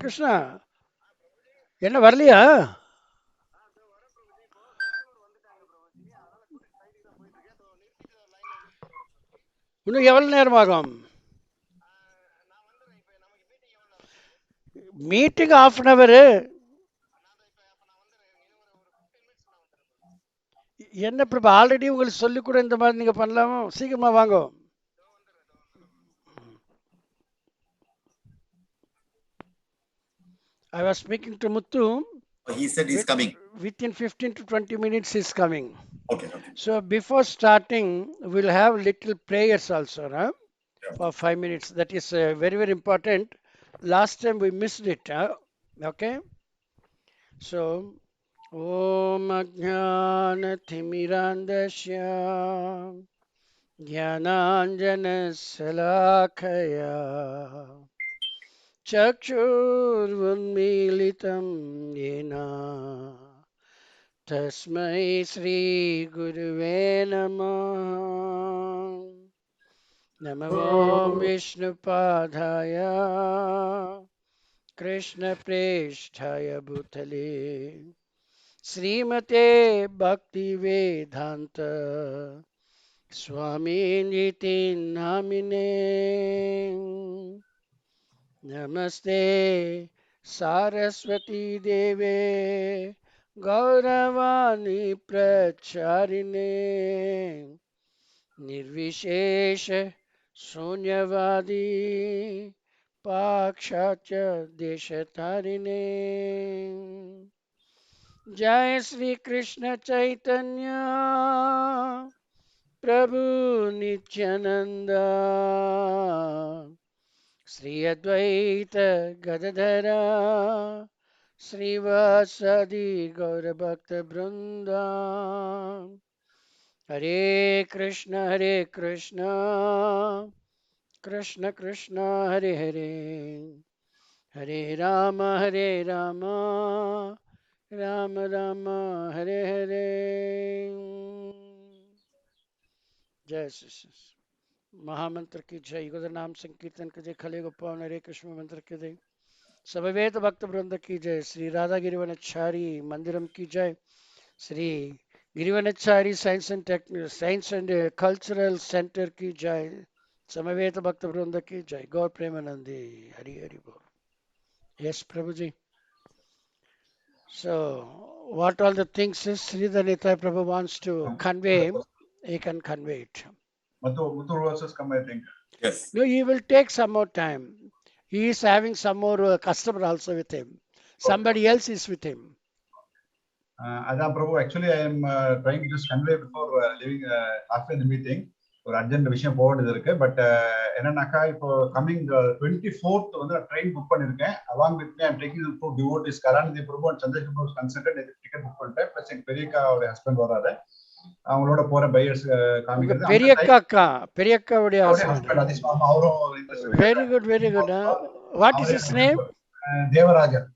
கிருஷ்ணா, என்ன வரலையா? இன்னும் எவ்வளவு நேரம் ஆகும்? Meeting half an hour. என்ன பிரபு, ஆல்ரெடி உங்களுக்கு சொல்லி கூட இந்த மாதிரி நீங்க பண்ணலாமோ? சீக்கிரமா வாங்க. I was speaking to Muthu. He said he's coming. Within 15 to 20 minutes he's coming. Okay. So before starting, we'll have little prayers also, huh? Yeah. For 5 minutes. That is very, very important. Last time we missed it. Huh? Okay. So, Om Ajnana Thimirandasya Jnananjana Salakaya Chakshurvunmilitam Yena Tasmai Shri Guruve Namah Namo Vishnupadaya Krishna Presthaya Bhutale Srimate Bhakti Vedanta Swami Niti Namine Namaste Saraswati Deve Gauravani Pracharine Nirvishesha Sunyavadi Pakshacha Deshatarine Jai Sri Krishna Chaitanya Prabhu Nityananda Sri Advaita Gadadhara Srivasadi Gaurabhakta Brinda Hare Krishna Krishna Krishna Hare Hare Hare Rama Rama Rama Hare Hare Jai Shri महामंत्र की जय युगध नाम संकीर्तन की जय खले गोपाल हरे कृष्ण मंत्र की जय समवेत भक्त वृंद की जय श्री राधा गिरिवनचारी मंदिरम की जय Shri Girivanachari science and cultural centre की जय समवेत भक्त वृंद की जय गौर प्रेमानंदी हरि हरि बोल यस प्रभु जी so what all the things is Sridhar Nitai Prabhu wants to convey he can convey it. Muthu versus come, I think. Yes. No, he will take some more time. He is having some more customer also with him. Somebody else is with him. Adhan Prabhu, actually I am trying to just convey before leaving after the meeting. ஒரு urgent விஷயம் போக வேண்டியது இருக்கு. But என்னன்னாக்கா இப்போ coming 24th வந்து நான் train book பண்ணிருக்கேன். Along with me I am taking to devotees Karanidhi Prabhu and Chandrasekhar consultant ticket book பண்ணிட்டேன். பிளஸ் எங்க பெரியக்காவுடைய ஹஸ்பண்ட் வராரு. அவங்களோட போற பையர்ஸ் காமிக்கிறது. பெரியக்காவுடைய ஹஸ்பண்ட் அதிஸ்மாமா அவரும் very good what is his name? Devarajan.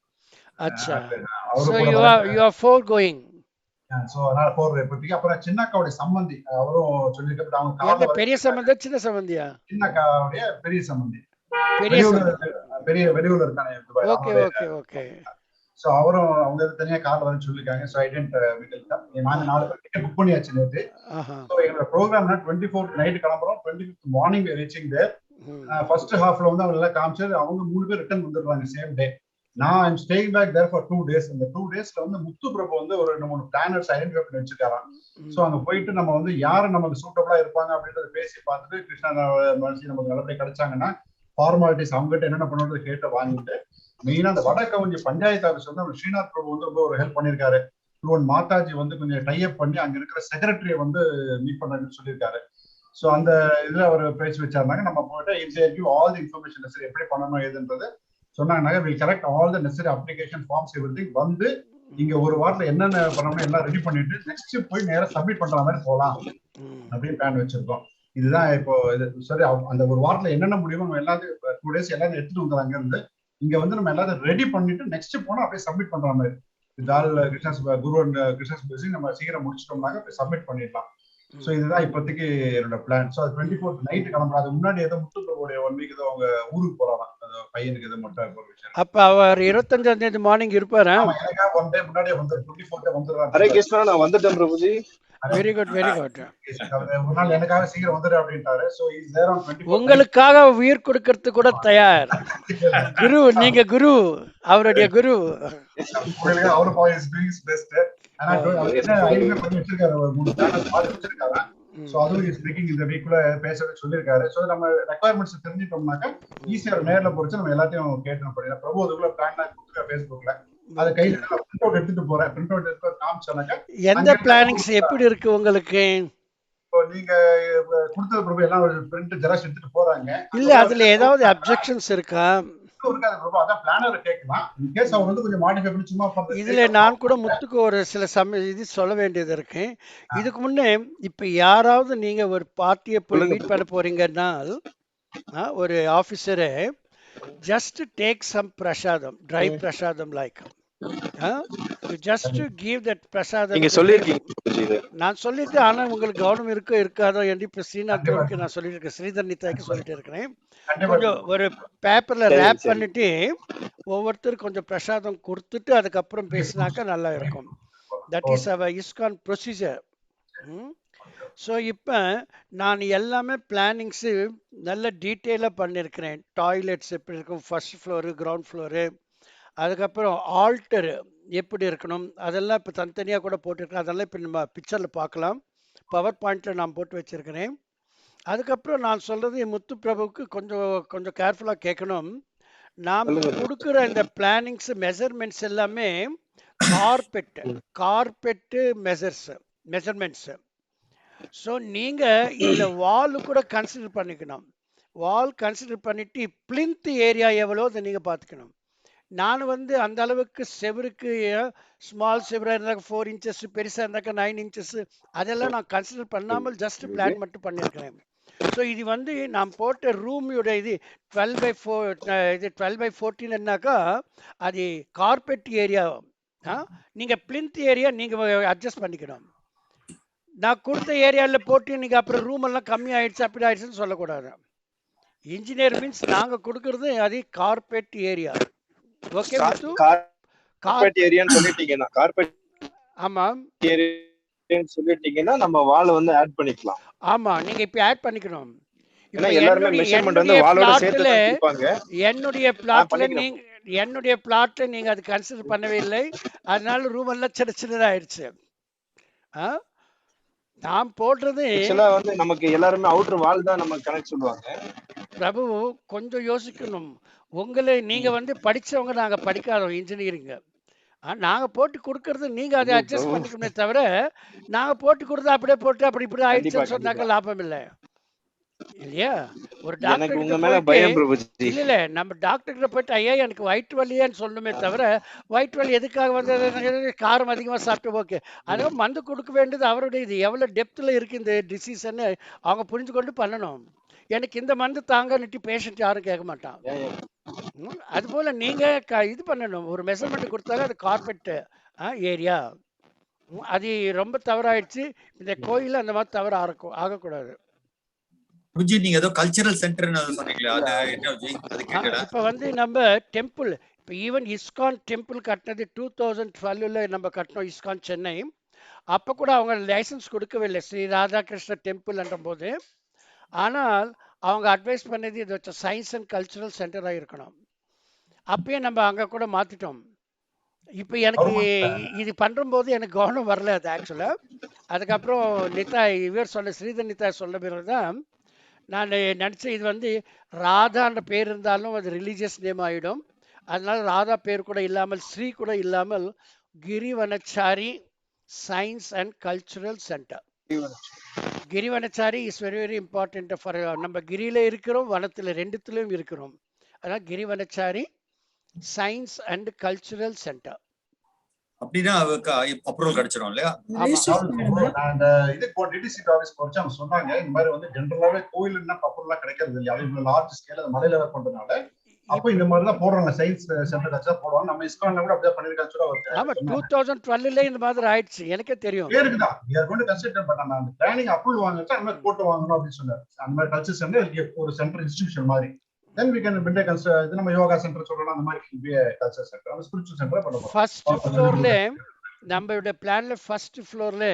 அச்சா. So you are for going. So அதனால போர் ஏற்பட்டு அப்புறம் சின்னக்காவுடைய சம்பந்தி அவரும் சொல்லிட்டு அவங்க பெரிய சம்பந்தி சின்ன சம்பந்தியா? சின்னக்காவுடைய பெரிய சம்பந்தி வெளியூர்ல இருக்காங்க. ஓகே சோ அவரும் அவங்க தனியா கார்ல வந்து சொல்லிருக்காங்க. சோ ஐ டிடன்ட் நாங்க 4 பேர் டிக்கெட் புக் பண்ணியாச்சு நேத்து. சோ எங்க ப்ரோகிராம்னா 24th நைட் கிளம்புறோம். 25th morning we reaching there. First ஹாஃப்ல வந்து அவங்க எல்லாம் காமிச்சது அவங்க 3 பேர் ரிட்டர்ன் வந்துடுவாங்க சேம் டே. நான் I'm staying back there for 2 days. அந்த 2 daysல வந்து முத்து பிரபு வந்து ஒரு 2-3 பிளானர்ஸ் ஐடென்டிஃபை பண்ணி வச்சிருக்காராம். சோ அங்க போயிட்டு நம்ம வந்து யாரு நமக்கு சூட்டபிளா இருப்பாங்க அப்படின்றத பேசி பார்த்துட்டு கிருஷ்ணா மனசி நமக்கு நல்லபடியா கிடைச்சாங்கன்னா ஃபார்மாலிட்டிஸ் அவங்ககிட்ட என்னென்ன பண்ணுறது கேட்டு வாங்கிட்டு மெயினா அந்த வடக்கவஞ்சி பஞ்சாயத்து ஆஃபீஸ் வந்து ஸ்ரீநாத் பிரபு வந்து ரொம்ப ஒரு ஹெல்ப் பண்ணியிருக்காரு. மாதாஜி வந்து கொஞ்சம் டைப் பண்ணி அங்க இருக்கிற செக்ரட்டரியை வந்து மீட் பண்ணணும்னு சொல்லியிருக்காரு. சோ அந்த இதுல அவர் பேசி வச்சாருனாங்க. நம்ம போயிட்டு ஆல் தி இன்ஃபர்மேஷன் நெசசரி எப்படி பண்ணணும் ஏதுன்றது சொன்னாங்க. Will correct all the necessary application forms everything வந்து இங்க ஒரு வாரத்துல என்னென்ன பண்ணணும் எல்லாம் ரெடி பண்ணிட்டு நெக்ஸ்ட் போய் நேரா சப்மிட் பண்ற மாதிரி போகலாம் அப்படின்னு பிளான் வச்சிருக்கோம். இதுதான் இப்போ சரி அந்த ஒரு வாரத்துல என்னென்ன முடியுமோ நம்ம எல்லாத்தையும் 2 days எல்லாத்தையும் எடுத்துட்டு வந்துடுறாங்க இருந்து இங்க வந்து நம்ம எல்லாத்தையும் ரெடி பண்ணிட்டு நெக்ஸ்ட் போனா அப்படியே சப்மிட் பண்ற மாதிரி இதால் கிருஷ்ணா குரு அண்ட் கிருஷ்ணா நம்ம சீக்கிரம் முடிச்சிட்டோம்னாக்க சப்மிட் பண்ணிடலாம். சோ இதுதான் இப்போதைக்கு என்னோட பிளான். சோ 24th நைட் கிளம்புறோம். அது முன்னாடி ஏதோ முத்துப்ரபுடைய 1 வீக் ஏதோ அவங்க ஊருக்கு போறாராம். பையனுக்கு ஏதோ மட்டும் ஒரு விஷயம். அப்ப அவர் 25ஆம் தேதி மார்னிங் இருப்பாரா? ஆமா, எனக்காக 1 டே முன்னாடியே வந்து 24th வந்துறாரு. ஹரே கிருஷ்ணா, நான் வந்துட்டேன் Prabhuji. Very good, very good. ஒரு நாள் எனக்காக சீக்கிரம் வந்துரு அப்படின்ட்டாரு. So is there on 24th. உங்களுக்காக உயிர் கொடுக்கிறது கூட தயார். குரு, நீங்க குரு, அவருடைய குரு. உங்களுக்கு அவரு இஸ் டூயிங் ஹிஸ் பெஸ்ட். ஆனா என்ன ஐடியா பண்ணி வச்சிருக்காரு, ஒரு 3 சேனல் பார்த்து வச்சிருக்காரு. சோ அதுவும் இஸ் ஸ்பீக்கிங் இந்த வீக்குள்ள பேசவே சொல்லிருக்காரு. சோ நம்ம ரெக்யர்மெண்ட்ஸ் தெரிஞ்சிட்டோம்னாக்க ஈஸியா நேர்ல போறச்சு நம்ம எல்லாத்தையும் கேட்டோம். அப்படின்னா பிரபு அதுக்குள்ள பிளான் கொடுத்துருக்க Facebookல. அதை கையில பிரிண்ட் அவுட் எடுத்துட்டு போறேன். பிரிண்ட் அவுட் எடுத்து காமிச்சானாக்க எந்த பிளானிங்ஸ் எப்படி இருக்கு உங்களுக்கு? இப்போ நீங்க கொடுத்தது பிரபு எல்லாம் ஒரு பிரிண்ட் ஜெராக்ஸ் எடுத்துட்டு போறாங்க. இல்ல அதுல ஏதாவது அப்ஜெக்ஷன்ஸ் இருக்கா? இருக்காது பிரபு, அதான் பிளானர் கேட்கலாம். இன் கேஸ் அவர் வந்து கொஞ்சம் மாடிஃபை பண்ணி சும்மா பண்றது. இதுல நான் கூட முத்துக்கு ஒரு சில இது சொல்ல வேண்டியது இருக்கு. இதுக்கு முன்னே இப்ப யாராவது நீங்க ஒரு பார்ட்டியை போய் மீட் பண்ண போறீங்கன்னா ஒரு ஆபீசரை just take some prasadam, dry prasadam like. Just to give that prasadam. நீங்க சொல்லிருக்கீங்க. நான் சொல்லிட்டு, ஆனா உங்களுக்கு கவனம் இருக்காதோ என்று இப்ப ஸ்ரீநாத்க்கு நான் சொல்லிட்டு இருக்கேன், ஸ்ரீதர் நிதாய்க்கு சொல்லிட்டு இருக்கிறேன். கொஞ்சம் ஒரு பேப்பர்ல ரேப் பண்ணிட்டு ஒவ்வொருத்தருக்கு கொஞ்சம் பிரசாதம் கொடுத்துட்டு அதுக்கப்புறம் பேசினாக்கா நல்லா இருக்கும். That is our ISKCON procedure. So இப்போ நான் எல்லாமே பிளானிங்ஸு நல்ல டீட்டெயிலாக பண்ணியிருக்கிறேன். டாய்லெட்ஸ் எப்படி இருக்கும், ஃபர்ஸ்ட் ஃப்ளோரு, கிரவுண்ட் ஃப்ளோரு, அதுக்கப்புறம் ஆல்டரு எப்படி இருக்கணும், அதெல்லாம் இப்போ தனித்தனியாக கூட போட்டிருக்கேன். அதெல்லாம் இப்போ நம்ம பிக்சரில் பார்க்கலாம். பவர் பாயிண்டில் நான் போட்டு வச்சுருக்கிறேன். அதுக்கப்புறம் நான் சொல்கிறது முத்து பிரபுவுக்கு கொஞ்சம் கேர்ஃபுல்லாக கேட்கணும். நாம் கொடுக்குற இந்த பிளானிங்ஸு மெஷர்மெண்ட்ஸ் எல்லாமே கார்பெட்டு மெஷர்மெண்ட்ஸு. ஸோ நீங்கள் இதில் வால் கூட கன்சிடர் பண்ணிக்கணும். வால் கன்சிடர் பண்ணிவிட்டு பிளிந்த் ஏரியா எவ்வளோ அதை நீங்கள் பார்த்துக்கணும். நான் வந்து அந்த அளவுக்கு செவருக்கு ஸ்மால் செவராக இருந்தாக்க 4 inches, பெருசாக இருந்தாக்கா 9 inches, அதெல்லாம் நான் கன்சிடர் பண்ணாமல் ஜஸ்ட் பிளான் மட்டும் பண்ணியிருக்கிறேன். ஸோ இது வந்து நான் போட்ட ரூமியோட இது 12/14 என்னாக்கா அது கார்பெட் ஏரியா. நீங்கள் பிளிந்த் ஏரியா நீங்கள் அட்ஜஸ்ட் பண்ணிக்கணும். நான் கொடுத்த ஏரியாவில் போட்டு நீங்கள் அப்புறம் ரூம் எல்லாம் கம்மி ஆயிடுச்சு அப்படி ஆயிடுச்சுன்னு சொல்லக்கூடாது. இன்ஜினியர் மீன்ஸ் நாங்கள் கொடுக்கறது அது கார்பெட் ஏரியா. ஓகே முத்து, கார்பெட் ஏரியான்னு சொல்லிட்டீங்கன்னா, கார்பெட் ஆமாம் ஏரியான்னு சொல்லிட்டீங்கன்னா நம்ம வால் வந்து ஆட் பண்ணிக்கலாம். ஆமா, நீங்க இப்ப ஆட் பண்ணிக்கணும். ஏன்னா எல்லாரும் மெஷர்மென்ட் வந்து வாலோட சேர்த்து கொடுப்பாங்க. என்னுடைய பிளாட்ல நீங்க அது கன்சிடர் பண்ணவே இல்லை. அதனால ரூம் எல்லாம் சின்னதா ஆயிடுச்சு. நான் போடுறது வந்து நமக்கு எல்லாருமே அவுட்டர் வால் தான் நம்ம கனெக்ட் சொல்லுவாங்க. பிரபு கொஞ்சம் யோசிக்கணும். உங்களை நீங்க வந்து படிச்சவங்க, நாங்க படிக்காதோம் இன்ஜினியரிங். நாங்க போட்டு கொடுக்கறது நீங்க அதை அட்ஜஸ்ட் பண்ணிக்கணுமே தவிர நாங்க போட்டு கொடுத்தா அப்படியே போட்டு அப்படி இப்படி ஆயிடுச்சுன்னு சொன்னாக்க லாபம் இல்லை இல்லையா? ஒரு டாக்டர் இல்ல நம்ம டாக்டர் கிட்ட போயிட்டு ஐயா எனக்கு வயிற்று வலியான்னு சொல்லணுமே தவிர வயிற்று வலி எதுக்காக வந்து காரம் அதிகமா சாப்பிட்டு ஓகே, அதுவும் மருந்து கொடுக்க வேண்டியது அவருடைய இது எவ்வளவு டெப்த்ல இருக்கு இந்த டிசீஸ்ன்னு அவங்க புரிஞ்சு கொண்டு பண்ணணும். எனக்கு இந்த மருந்து தாங்கன்னுட்டு பேஷண்ட் யாரும் கேட்க மாட்டான். அதுபோல நீங்க இது பண்ணணும். ஒரு மெஷர்மெண்ட் கொடுத்தாலும் அது கார்பெட் ஏரியா. அது ரொம்ப தவறாயிடுச்சு. இந்த கோயில அந்த மாதிரி தவறு ஆகக்கூடாது. நீங்க ஏதோ கல்ச்சரல் சென்டர்னு சொன்னீங்களா, அது என்ன அது கேட்டடா? இப்ப வந்து நம்ம டெம்பிள், இப்ப ஈவன் இஸ்கான் டெம்பிள் கட்டினது 2012ல நம்ம கட்டினோம் இஸ்கான் சென்னை. அப்ப கூட அவங்க லைசன்ஸ் கொடுக்கவில்லை ஸ்ரீ ராதாகிருஷ்ண டெம்பிள் என்ற போது. ஆனால் அவங்க அட்வைஸ் பண்ணது இது வச்ச சயின்ஸ் அண்ட் கல்ச்சுரல் சென்டராக இருக்கணும். அப்பயே நம்ம அங்கே கூட மாற்றிட்டோம். இப்போ எனக்கு இது பண்ணும்போது எனக்கு கவனம் வரல அது ஆக்சுவலாக. அதுக்கப்புறம் இவர் சொன்ன ஸ்ரீதர் நிதா சொன்ன பிறகு தான் நான் நினச்சேன் இது வந்து ராதான்ற பேர் இருந்தாலும் அது ரிலீஜியஸ் நேம் ஆகிடும். அதனால ராதா பேர் கூட இல்லாமல் ஸ்ரீ கூட இல்லாமல் Girivanachari science and cultural centre. Girivanachari is very very important for நம்ம கிரியில இருக்கிறோம், வனத்தில் ரெண்டுத்துலையும் இருக்கிறோம். அதான் Girivanachari science and cultural centre. அப்படின்னா அப்ரூவல் கிடைச்சிடும் இல்லையா? அந்த இது டிடிசிபி ஆபீஸ் போச்சு அவங்க சொன்னாங்க இந்த மாதிரி வந்து ஜெனரலாவே கோயிலுன்னா அப்ரூவல் கிடைக்கிறது இல்லையா, அது லார்ஜ் ஸ்கேல் அது மலையில பண்றதுனால அப்போ இந்த மாதிரி தான் போடுறாங்க, சயின்ஸ் சென்டர் கட்சா போடுவாங்க. நம்ம இஸ்கான்ல கூட அப்படியே பண்ணிருக்கான்னு சொல்லி ஆமா 2012 இந்த மாதிரி ஆயிடுச்சு, எனக்கே தெரியும். பேருக்குதான் we are going to consider, but நம்ம அந்த ட்ரைனிங் அப்ரூவல் வாங்கிட்டு அந்த மாதிரி போட்டு வாங்கணும் அப்படின்னு சொன்னார். அந்த மாதிரி கல்ச்சர் சென்டர் ஒரு சென்டர் இன்ஸ்டிடியூஷன் மாதிரி. then we can build a இது நம்ம யோகா சென்டர் சொல்லலாம், அந்த மாதிரி கல்ச்சர் சென்டர், அந்த ஸ்பிரிச்சுவல் சென்டர் பண்ண போறோம். ஃபர்ஸ்ட் ஃப்ளோர்ல நம்மளுடைய பிளான்ல ஃபர்ஸ்ட் ஃப்ளோர்ல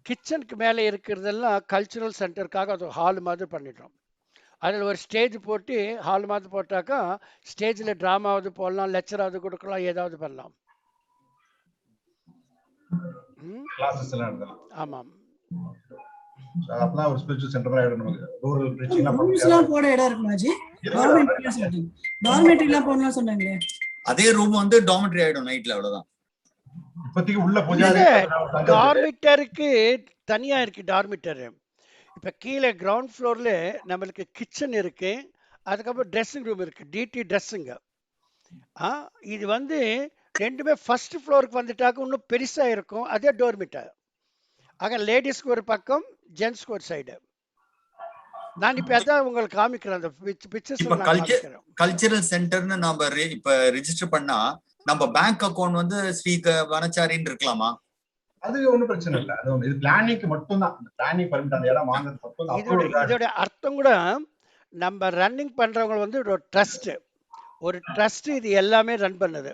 கிச்சனுக்கு மேலே இருக்கிறதெல்லாம் கல்ச்சுரல் சென்டருக்காக அது ஹால் மாதிரி பண்ணிட்டோம். அதில் ஒரு ஸ்டேஜ் போட்டு ஹால் மாதிரி போட்டாக்கா ஸ்டேஜில் ட்ராமாவது போடலாம், லெக்சராவது கொடுக்கலாம், ஏதாவது பண்ணலாம். கிளாஸஸ் எல்லாம் நடத்தலாம். ஆமாம், அப்பதான் ஒரு ஸ்பிரிச்சுவல் சென்டர் ஆயிடும். நமக்கு ரூரல் ரூம்ஸ்லாம் போட இடம் இருக்குமா ஜி? டார்மெட்ரிலாம் போடலாம் சொன்னாங்களே, அதே ரூம் வந்து டார்மெட்ரி ஆயிடும் நைட்ல, அவ்வளவுதான். இப்போதைக்கு உள்ள பூஜாரி டார்மிட்டருக்கு தனியா இருக்கு டார்மிட்டர். இப்ப கீழே கிரவுண்ட் ஃப்ளோர்ல நம்மளுக்கு கிச்சன் இருக்கு, அதுக்கப்புறம் ட்ரெஸ்ஸிங் ரூம் இருக்கு, டிடி ட்ரெஸ்ஸுங்க. இது வந்து ரெண்டுமே ஃபர்ஸ்ட் ஃப்ளோருக்கு வந்துட்டாக்க இன்னும் பெருசா இருக்கும், அதே டோர்மிட்டர். ஆக லேடிஸ்க்கு ஒரு பக்கம், ஜென்ஸ்க்கு ஒரு சைடு. நான் இப்ப அதான் உங்களுக்கு காமிக்கிறேன், அந்த பிக்சர்ஸ் இப்ப கல்ச்சரல் சென்டர்னு நாம இப்ப ரெஜிஸ்டர் பண்ணா நம்ம பேங்க் அக்கவுண்ட் வந்து ஸ்ரீ வனச்சாரின்னு இருக்கலாமா? அது ஒண்ணும் பிரச்சனை இல்லை. அது இது பிளானிங்க்கு மட்டும் தான், பிளானிங் பர்மிட் அந்த இடம் வாங்குறது மட்டும் தான். இதோட அர்த்தம் கூட நம்ம ரன்னிங் பண்றவங்க வந்து ஒரு ட்ரஸ்ட் இது எல்லாமே ரன் பண்ணுது,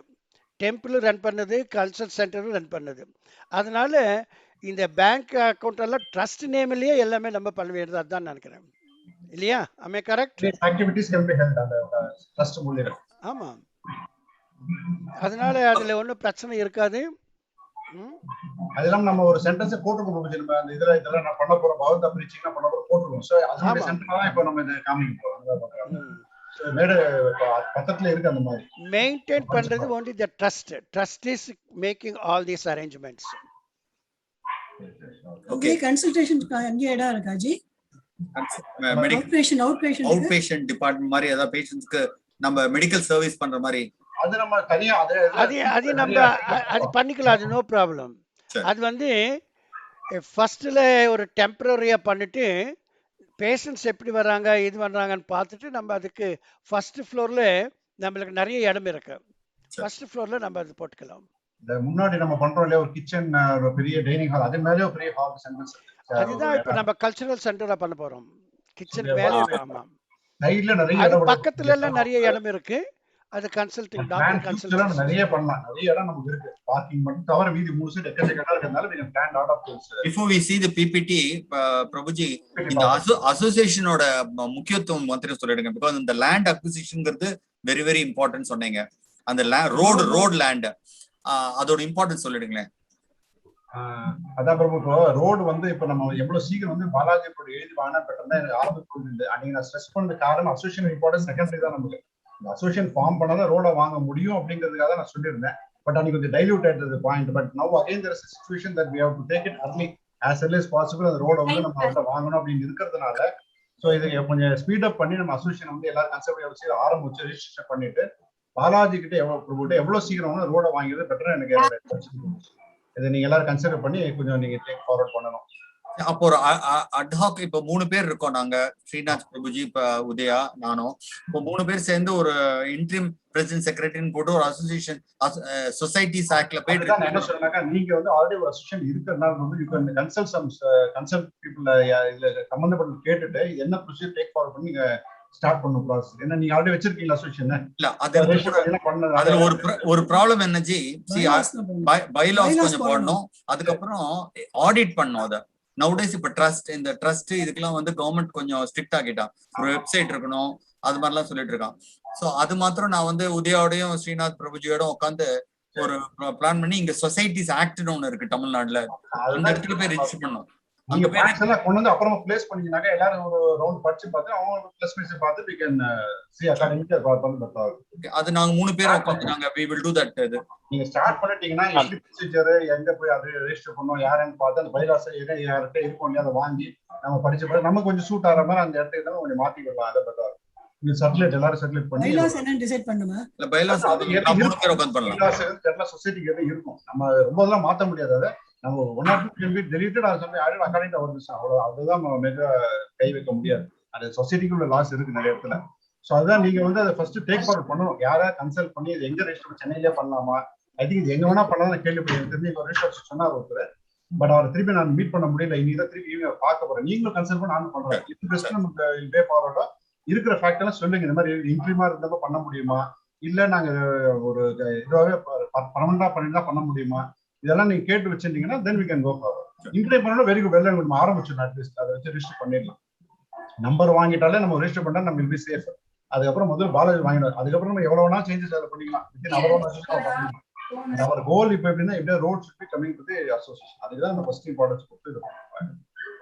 டெம்பிள் ரன் பண்ணுது, கல்ச்சரல் சென்டரும் ரன் பண்ணுது. அதனால இந்த பேங்க் அக்கௌண்ட் எல்லாம் ட்ரஸ்ட் நேம்லயே எல்லாமே நம்ம பண்ண வேண்டியது, அதுதான் நினைக்கிறேன் இல்லையா? ஆமே correct. Activities can be held அந்த ட்ரஸ்ட் மூலமா. ஆமா, அதனால அதுல ஒன்றும் பிரச்சனை இருக்காது. அதெல்லாம் நம்ம ஒரு சென்டென்ஸ் போட்டுருக்கோம், நம்ம அந்த இதெல்லாம் நான் பண்ண போறோம், பௌத்த பிரீச்சிங் பண்ண போறோம், போட்டுருக்கோம். சோ அதோட சென்டர் தான் இப்போ நம்ம இத காமிக்க போறோம். சோ மேட பக்கத்துல இருக்கு அந்த மாதிரி மெயின்டைன் பண்றது only the trust is making all these arrangements. Okay, consultation அங்கே இடம் இருக்கா ஜி? அவுட் பேஷண்ட் டிபார்ட்மெண்ட் மாதிரி ஏதாவது பேஷண்ட்ஸ்க்கு நம்ம மெடிக்கல் சர்வீஸ் பண்ற மாதிரி அது நம்ம தனியா அது நம்ம அது பண்ணிக்கலாம், அது நோ ப்ராப்ளம். அது வந்து ஃபர்ஸ்ட்ல ஒரு டெம்பரரியா பண்ணிட்டு பேஷண்ட்ஸ் எப்படி வர்றாங்க இது பண்றாங்கன்னு பார்த்துட்டு நம்ம அதுக்கு ஃபர்ஸ்ட் ஃப்ளோர்ல நம்மளுக்கு நிறைய இடம் இருக்கு, ஃபர்ஸ்ட் ஃப்ளோர்ல நம்ம அது போட்டுக்கலாம். முன்னாடி நம்ம பண்றோம் இல்லையா, ஒரு கிச்சன், ஒரு பெரிய டைனிங் ஹால், அது மேலே ஒரு பெரிய ஹால் சென்டர். அதுதான் இப்ப நம்ம கல்ச்சரல் சென்டரா பண்ண போறோம். கிச்சன் மேலே ஆமா, சைடுல நிறைய இடம், பக்கத்துல எல்லாம் நிறைய இடம் இருக்கு. அது கன்சல்டிங் டாக்டர் கன்சல்டிங் நிறைய பண்ணலாம், நிறைய இடம் நமக்கு இருக்கு. பார்க்கிங் மட்டும் தவிர மீதி மூணு சைடு எக்கச்சக்க இருக்கறதால we can plan out of this. Before we see the PPT, Prabhuji இந்த அசோசியேஷனோட முக்கியத்துவம் வந்து சொல்லிடுங்க. because இந்த லேண்ட் அக்விசிஷன்ங்கிறது வெரி வெரி இம்பார்ட்டன்ட் சொன்னீங்க. அந்த ரோட் லேண்ட் அதோட இம்பார்ட்டன்ஸ் சொல்லிடுங்களேன். அதான் பிரபு, இப்போ ரோடு வந்து இப்ப நம்ம எவ்வளவு சீக்கிரம் வந்து பாலாஜி ரோடு எழுதி வாங்கினா பெட்டர் தான் எனக்கு ஆரம்பிச்சு. அன்னைக்கு நான் ஸ்ட்ரெஸ் பண்ண காரணம் அசோசியேஷன் இம்பார்ட்டன்ஸ் செகண்டரி தான். நமக்கு அசோசியேஷன் ஃபார்ம் பண்ணாதான் ரோட வாங்க முடியும் அப்படிங்கிறதுக்காக நான் சொல்லியிருந்தேன். பட் அன்னைக்கு கொஞ்சம் டைல்யூட் ஆயிட்டது point. But now again there is a situation that we have to take it early as early as possible. அந்த ரோட வந்து நம்ம வந்து வாங்கணும் அப்படின்னு இருக்கிறதுனால ஸோ இதை கொஞ்சம் ஸ்பீட் அப் பண்ணி நம்ம அசோசியேஷன் வந்து எல்லாரும் கன்செப்ட் வச்சு ஆரம்பிச்சு ரெஜிஸ்டர் பண்ணிட்டு பாலாஜி கிட்ட எவ்வளவு சீக்கிரம் ரோட வாங்கியது பெட்டர் எனக்கு. இதை நீங்க எல்லாரும் கன்சிடர் பண்ணி கொஞ்சம் நீங்க டேக் ஃபார்வர்ட் பண்ணணும். அப்போ ஒரு அட்ஹாக் இப்ப 3 பேர் இருக்கோம் நாங்க, ஸ்ரீநாத் பிரபுஜி, இப்ப உதயா, நானும். இப்போ 3 பேர் சேர்ந்து ஒரு இன்ட்ரீம் பிரசிடென்ட் செக்ரட்டரின்னு போட்டு ஒரு அசோசியேஷன் சொசைட்டிஸ் ஆக்ட்ல போயிட்டு என்ன சொல்றேன்னாக்கா, நீங்க வந்து ஆல்ரெடி ஒரு அசோசியேஷன் இருக்கிறதுனால வந்து யூ கேன் கன்சல்ட் பீப்புள் இதுல சம்பந்தப்பட்ட கேட்டுட்டு என்ன ப்ரொசீஜர் டேக் ஃபார்வர்ட் பண்ணி நீங்க ஸ்டார்ட் பண்ணணும் ப்ராசஸ். என்ன நீங்க ஆல்ரெடி வச்சிருக்கீங்க அசோசியேஷன்? இல்ல, அதுல ஒரு ப்ராப்ளம் என்ன ஜி, பைலாஸ் கொஞ்சம் போடணும், அதுக்கப்புறம் ஆடிட் பண்ணணும். அத நவுடேஸ் இப்ப இந்த ட்ரஸ்ட் இதுக்கெல்லாம் வந்து கவர்மெண்ட் கொஞ்சம் ஸ்ட்ரிக்ட் ஆகிட்டான். ஒரு வெப்சைட் இருக்கணும், அது மாதிரிலாம் சொல்லிட்டு இருக்கான். சோ அது மாத்திரம் நான் வந்து உதயோடையும் ஸ்ரீநாத் பிரபுஜியோட உட்காந்து ஒரு பிளான் பண்ணி, இங்க சொசைட்டிஸ் ஆக்ட்னு ஒண்ணு இருக்கு தமிழ்நாடுல, அந்த இடத்துல போய் ரெஜிஸ்டர் பண்ணணும். நீங்க பேக்ஸ் எல்லாம் கொண்டு வந்து அப்புறமா பிளேஸ் பண்ணீங்கன்னாக்க எல்லாரும் ஒரு ரவுண்ட் படிச்சு பார்த்து அவங்க பிளஸ் மிஸ் பார்த்து we can see accordingly பண்ணி பார்த்தாங்க. அது நாங்க 3 பேர் உட்கார்ந்து நாங்க we will do that. இது நீங்க ஸ்டார்ட் பண்ணிட்டீங்கன்னா எப்படி ப்ரொசீஜர், எங்க போய் அது ரெஜிஸ்டர் பண்ணனும், யாரன்னு பார்த்து அந்த பைலாஸ் யார்கிட்ட இருக்கும் இல்லையா அதை வாங்கி நம்ம படிச்சு பார்த்து நம்ம கொஞ்சம் சூட் ஆகிற மாதிரி அந்த இடத்துல தான் கொஞ்சம் மாத்திக்கலாம். அதை பத்தி நீங்க சர்க்குலேட் எல்லாரும் சர்க்குலேட் பண்ணி பைலாஸ் என்ன டிசைட் பண்ணுமா? இல்ல பைலாஸ் அது 3 பேர் உட்கார்ந்து பண்ணலாம். பைலாஸ் எல்லா சொசைட்டிக்கு இருக்கும், நம்ம ரொம்ப எல்லாம் மாத்த முடியாது. அதை நம்ம one or two can be deleted or something according to our vision, அவ்வளவு அதுதான் நம்ம மெக கை வைக்க முடியாது. அது சொசைட்டிக்குள்ள லாஸ் இருக்கு நிறைய இடத்துல. ஸோ அதுதான் நீங்க வந்து அதை ஃபர்ஸ்ட் டேக் ஃபார்வர்ட் பண்ணணும். யாரை கன்சல்ட் பண்ணி இது எங்க ரெஜிஸ்டர் சென்னையிலே பண்ணலாமா, ஐ திங்க் இது எங்க வேணா பண்ணலாம் கேள்விப்பட்டேன். தெரிஞ்சு ஒரு ரெஜிஸ்டர் சொன்னார் ஒருத்தர், பட் அவர் திருப்பி நான் மீட் பண்ண முடியல. இன்னைக்கு தான் திருப்பி ஈவினிங் பார்க்க போறேன். நீங்களும் கன்சல்ட் பண்ண நானும் பண்றேன். இது பெஸ்ட் நமக்கு வே ஃபார்வர்டா இருக்கிற ஃபேக்ட் எல்லாம் சொல்லுங்க. இந்த மாதிரி இன்க்ரீமா இருந்தப்ப பண்ண முடியுமா, இல்ல நாங்க ஒரு இதுவாகவே பர்மனண்டா பண்ணிட்டு பண்ண முடியுமா, இதெல்லாம் நீங்க கேட்டு வச்சிருந்தீங்கன்னா then we can go forward. இன்க்ரீம் பண்ணணும் வெரி குட், வெல் நம்ம ஆரம்பிச்சிடணும். அட்லீஸ்ட் அதை வச்சு ரெஜிஸ்டர் பண்ணிடலாம். நம்பர் வாங்கிட்டாலே நம்ம ரெஜிஸ்டர் பண்ணா நம்ம பி சேஃப். அதுக்கப்புறம் முதல்ல பாலாஜி வாங்கிடுவார். அதுக்கப்புறம் நம்ம எவ்வளவு வேணா சேஞ்சஸ் அதில் பண்ணிக்கலாம். அவர் கோல் இப்ப எப்படின்னா எப்படியா road should be coming to the association. அதுதான் நம்ம ஃபர்ஸ்ட் இம்பார்ட்டன்ஸ் கொடுத்து இது பண்ணுவோம்.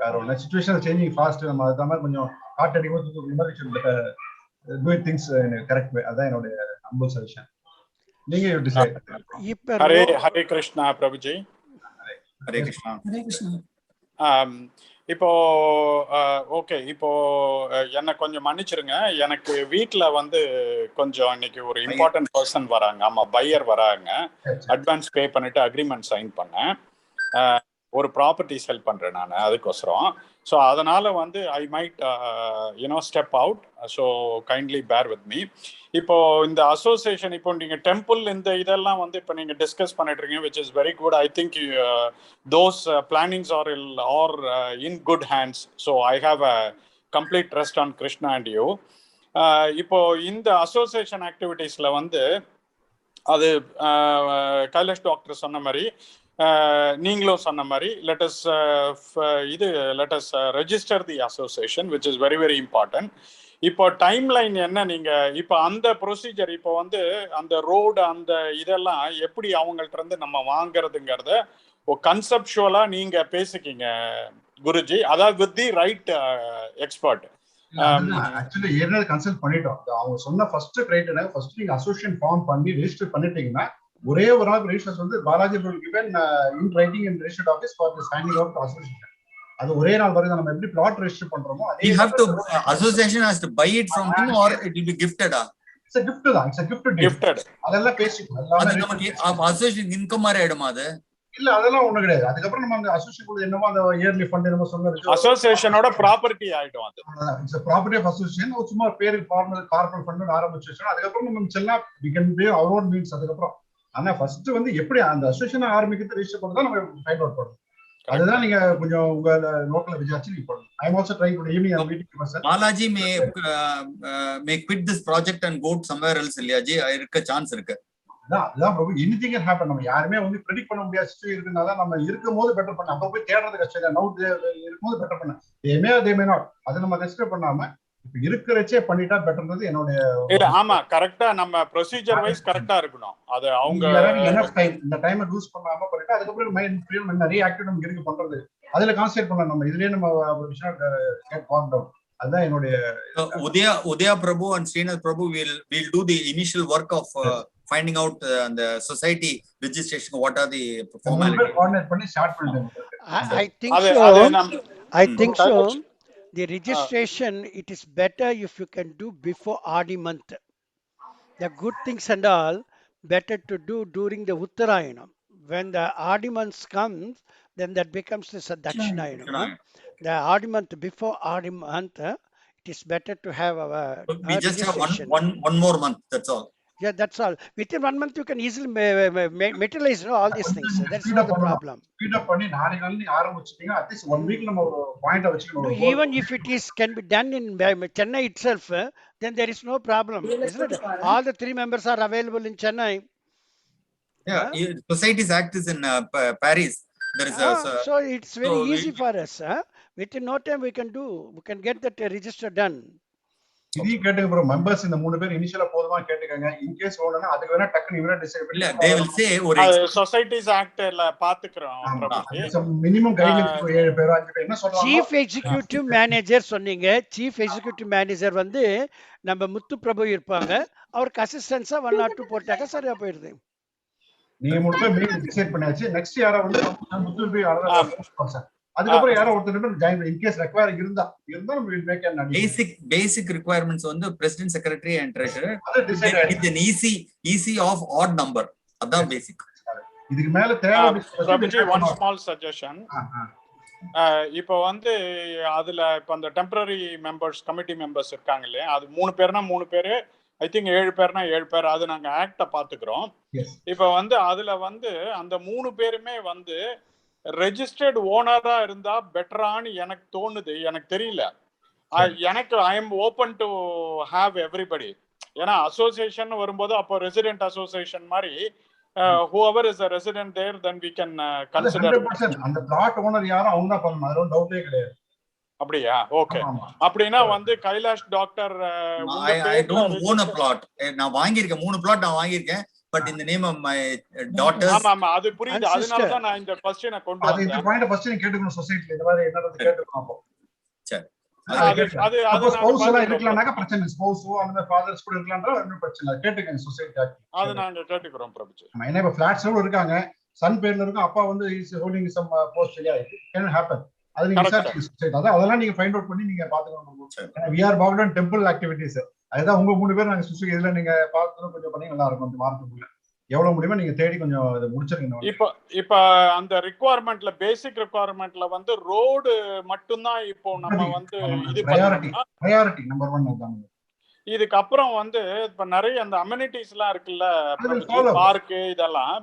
வேற ஒன்று சிச்சுவேஷன் சேஞ்சிங் ஃபாஸ்ட், நம்ம அதுதான் மாதிரி கொஞ்சம் ஹார்ட் அடிக்கும் மாதிரி டூ திங்ஸ் கரெக்ட் வே. அதான் என்னுடைய அன்பு சஜஷன். நீங்க டிசைட். ஹரே கிருஷ்ணா பிரபுஜி. ஹரே கிருஷ்ணா. ஹரே கிருஷ்ணா. இப்போ ஓகே, இப்போ என்ன கொஞ்சம் மன்னிச்சிருங்க. எனக்கு வீட்டில் வந்து கொஞ்சம் இன்னைக்கு ஒரு இம்பார்ட்டன்ட் பர்சன் வராங்க. ஆமாம், பையர் வராங்க. அட்வான்ஸ் பே பண்ணிட்டு அக்ரிமெண்ட் சைன் பண்ணேன். ஒரு ப்ராப்பர்ட்டி செல் பண்ணுறேன் நான் அதுக்கோசரம். ஸோ அதனால் வந்து I might step out. So kindly bear with me. இப்போ இந்த அசோசியேஷன், இப்போ நீங்கள் டெம்பிள் இந்த இதெல்லாம் வந்து இப்போ நீங்கள் டிஸ்கஸ் பண்ணிட்டு இருக்கீங்க, which is very good. I think those plannings are in good hands. So I have a complete trust on Krishna and you. இப்போ இந்த அசோசியேஷன் ஆக்டிவிட்டீஸில் வந்து அது கைலாஷ் டாக்டர் சொன்ன மாதிரி, நீங்களும் சொன்ன மாதிரி let's register the association, which is very very important. இப்போ டைம் லைன் என்ன, நீங்க இப்போ அந்த ப்ரொசீஜர், இப்போ வந்து அந்த ரோடு அந்த இதெல்லாம் எப்படி அவங்கள்ட்ட இருந்து நம்ம வாங்குறதுங்கிறத கன்செப்சுவலா நீங்க பேசிக்கிங்க குருஜி, அதாவது with the right expert. Actually ஏற்கனவே கன்சல்ட் பண்ணிட்டோம். அவங்க சொன்ன ஃபர்ஸ்ட் கிரைட்டீரியா, ஃபர்ஸ்ட் நீங்க அசோசியேஷன் ஃபார்ம் பண்ணி ரெஜிஸ்டர் பண்ணிட்டீங்கன்னா ஒரே ஒரு நாள் ரெஜிஸ்டர்ஸ் வந்து Balaji will given in writing in registered office for the signing of the association. அது ஒரே நாள் வரைக்கும் நம்ம எப்படி பிளாட் ரெஜிஸ்டர் பண்றோமோ அதே you have to association has to buy it from him or it will be gifted. It's a gift தான். It's a gifted. அதெல்லாம் பேசிக்கலாம். அது நமக்கு அசோசியேஷன் இன்கம் மாதிரி ஆயிடுமா அது? இல்ல அதெல்லாம் ஒண்ணு கிடையாது. அதுக்கப்புறம் நம்ம அந்த அசோசியேஷன் என்னமோ அந்த இயர்லி ஃபண்ட் என்னமோ சொன்னது அசோசியேஷனோட ப்ராப்பர்ட்டி ஆயிடும். அது இட்ஸ் ப்ராப்பர்ட்டி ஆஃப் அசோசியேஷன். சும்மா பேரு ஃபார்மல் கார்ப்பரேட் ஃபண்ட் ஆரம்பிச்சு வச்சோம். அதுக்கப்புறம் நம்ம செல்லாம் we can pay our own means. அதுக்கப்புறம் ஆனா ஃபர்ஸ்ட் வந்து எப்படி அந்த அசோசியேஷன் ஆரம்பிக்கிறது ரெஜிஸ்டர் பண்ணதான் நம்ம ஃபைண்ட் அவுட் பண்ணணும். அதுதான் நீங்க கொஞ்சம் உங்க லோக்கல்ல விசாரிச்சு நீங்க பண்ணணும். I am also trying to evening I meeting person. Balaji may quit this project and go somewhere else. இல்லையாஜி இருக்க சான்ஸ் இருக்கு. அதான் பிரபு, எனிதிங் கேன் ஹேப்பன். நம்ம யாருமே வந்து ப்ரெடிக்ட் பண்ண முடியாத சிச்சுவேஷன் இருக்கனால நம்ம இருக்கும்போது பெட்டர் பண்ண, அப்ப போய் தேடுறது கஷ்டம் இல்லை. நவுட் இருக்கும்போது பெட்டர் பண்ண தேமே நாட் அதை நம்ம கன்சிடர் பண்ணாம இப்ப இருக்கிறச்சே பண்ணிட்டா பெட்டர்ன்றது என்னுடைய. ஆமா, கரெக்டா நம்ம ப்ரொசீஜர் வைஸ் கரெக்டா இருக்கணும். அது அவங்க இந்த டைமை லூஸ் பண்ணாம பண்ணிட்டா அதுக்கப்புறம் மைண்ட் ஃப்ரீ நிறைய ஆக்டிவிட்டி நமக்கு இருக்கு பண்றது. அதுல கான்சென்ட்ரேட் பண்ணலாம். நம்ம இதுலயே நம்ம கெட் காம் டவுன். அதுதான் என்னுடைய. Udaya Prabhu and Srinath Prabhu will do the initial work of finding out the society registration, what are the formalities. coordinate பண்ணி ஸ்டார்ட் பண்ணிடுங்க. I think so. The registration, it is better if you can do before Adi month. The good things and all better to do during the Uttarayana. When the Adi month comes, then that becomes the Dakshinayana. The Adi month, before Adi month, it is better to have our we just have one more month, that's all. Yeah, that's all. Within 1 month, you can easily materialize all these things. That's not the problem. Speed up பண்ணி நாளை நாள் ஆரம்பிச்சிட்டீங்க. at least 1 week நம்ம ஒரு point வச்சுக்கணும். Even if it is can be done in Chennai itself, then there is no problem, isn't it? All the 3 members are available in Chennai. Yeah, Societies Act is in Paris. There is so it's very easy for us. Within no time we can get that register done. இதையும் கேட்டுங்க bro. Members இந்த 3 பேர் இனிஷியலா போதுமா கேட்டுக்கங்க. In case வேணும்னா அதுக்கு வேணா டக்குனு இவரே டிசைட் பண்ணி. இல்ல they will say ஒரு சொசைட்டிஸ் ஆக்ட்ல பாத்துக்கறோம். மினிமம் கைட்லைன்ஸ் 7 பேர் 5 பேர் என்ன சொல்றாங்க. சீஃப் எக்ஸிகியூட்டிவ் மேனேஜர் சொன்னீங்க. சீஃப் எக்ஸிகியூட்டிவ் மேனேஜர் வந்து நம்ம முத்து பிரபு இருப்பாங்க. அவருக்கு அசிஸ்டன்ஸா 1 or 2 போட்டாக்க சரியா போயிடுது. நீங்க மட்டும் மீட்டிங் டிசைட் பண்ணியாச்சு. நெக்ஸ்ட் யாரா வந்து முத்து போய் அழகா அதுக்கப்புறம் யாரோ ஒருத்தர் ஜாயின் இன் கேஸ் ரெக்வயர் இருந்தா நம்ம will make an basic requirements வந்து president, secretary and treasurer with an easy of odd number. அதான் பேசிக். இதுக்கு மேல தேவை one small suggestion. இப்போ வந்து அதுல இப்போ அந்த டெம்பரரி மெம்பர்ஸ் கமிட்டி மெம்பர்ஸ் இருக்காங்க இல்லையா, அது 3 பேர்னா 3 பேரு, ஐ திங்க் 7 பேர்னா 7 பேர், அது நாங்க ஆக்ட பாத்துக்கிறோம். இப்போ வந்து அதுல வந்து அந்த 3 பேருமே வந்து ரெஜிஸ்டர்ட் ஓனரா இருந்தா பெட்டரான்னு எனக்கு தோணுது. எனக்கு தெரியல. எனக்கு I am open to have everybody. ஏன்னா அசோசியேஷன் வரும்போது அப்போ ரெசிடென்ட் அசோசியேஷன் மாதிரி whoever is a resident there, then we can consider. 100% அந்த பிளாட் ஓனர் யாரும் அவங்க தான் பண்ணணும், அதுல டவுட்டே கிடையாது. அப்படியா? ஓகே. அப்படினா வந்து Kailash doctor I don't own a plot. நான் வாங்கியிருக்கேன் 3 பிளாட் நான் வாங்கியிருக்கேன். பட் இந்த நேம் ஆஃப் மை டாட்டர்ஸ். ஆமா ஆமா அது புரியுது. அதனால தான் நான் இந்த क्वेश्चனை கொண்டு வந்தேன். அது இந்த பாயிண்ட் ஃபர்ஸ்ட் நீங்க கேட்டுக்கணும் சொசைட்டில இந்த மாதிரி என்னது கேட்டுக்கணும். அப்போ சரி அது ஸ்பௌஸ் எல்லாம் இருக்கலாம்னாக்க பிரச்சனை. ஸ்பௌஸோ அந்த ஃபாதர்ஸ் கூட இருக்கலாம்ன்றா ஒன்றும் பிரச்சனை இல்லை. கேட்டுக்கங்க சொசைட்டி ஆக்ட். அது நாங்க கேட்டுக்கிறோம் பிரபுஜி. ஏன்னா இப்ப ஃபிளாட்ஸ்ல இருக்காங்க, சன் பேர்ல இருக்கும், அப்பா வந்து is holding some post. Can happen. அது நீங்க சொசைட்டி அதெல்லாம் நீங்க ஃபைண்ட் அவுட் பண்ணி நீங்க பாத்துக்கணும். we are bound on temple activities. அதுதான் உங்க 3 பேர் நாங்க சுற்றி இதுல நீங்க பார்த்து கொஞ்சம் பண்ணி நல்லா இருக்கும். அந்த வாரத்துக்குள்ள எவ்வளவு முடியுமோ நீங்க தேடி கொஞ்சம் இதை முடிச்சிருக்கீங்க. இப்ப அந்த ரிக்வயர்மெண்ட்ல பேசிக் ரிக்வயர்மெண்ட்ல வந்து ரோடு மட்டும்தான் இப்போ நம்ம வந்து இது பிரையாரிட்டி நம்பர் 1 அதான். இதுக்கு அப்புறம் வந்து இப்ப நிறைய அந்த அமெனிட்டிஸ் எல்லாம் இருக்குல்ல, பார்க் இதெல்லாம்,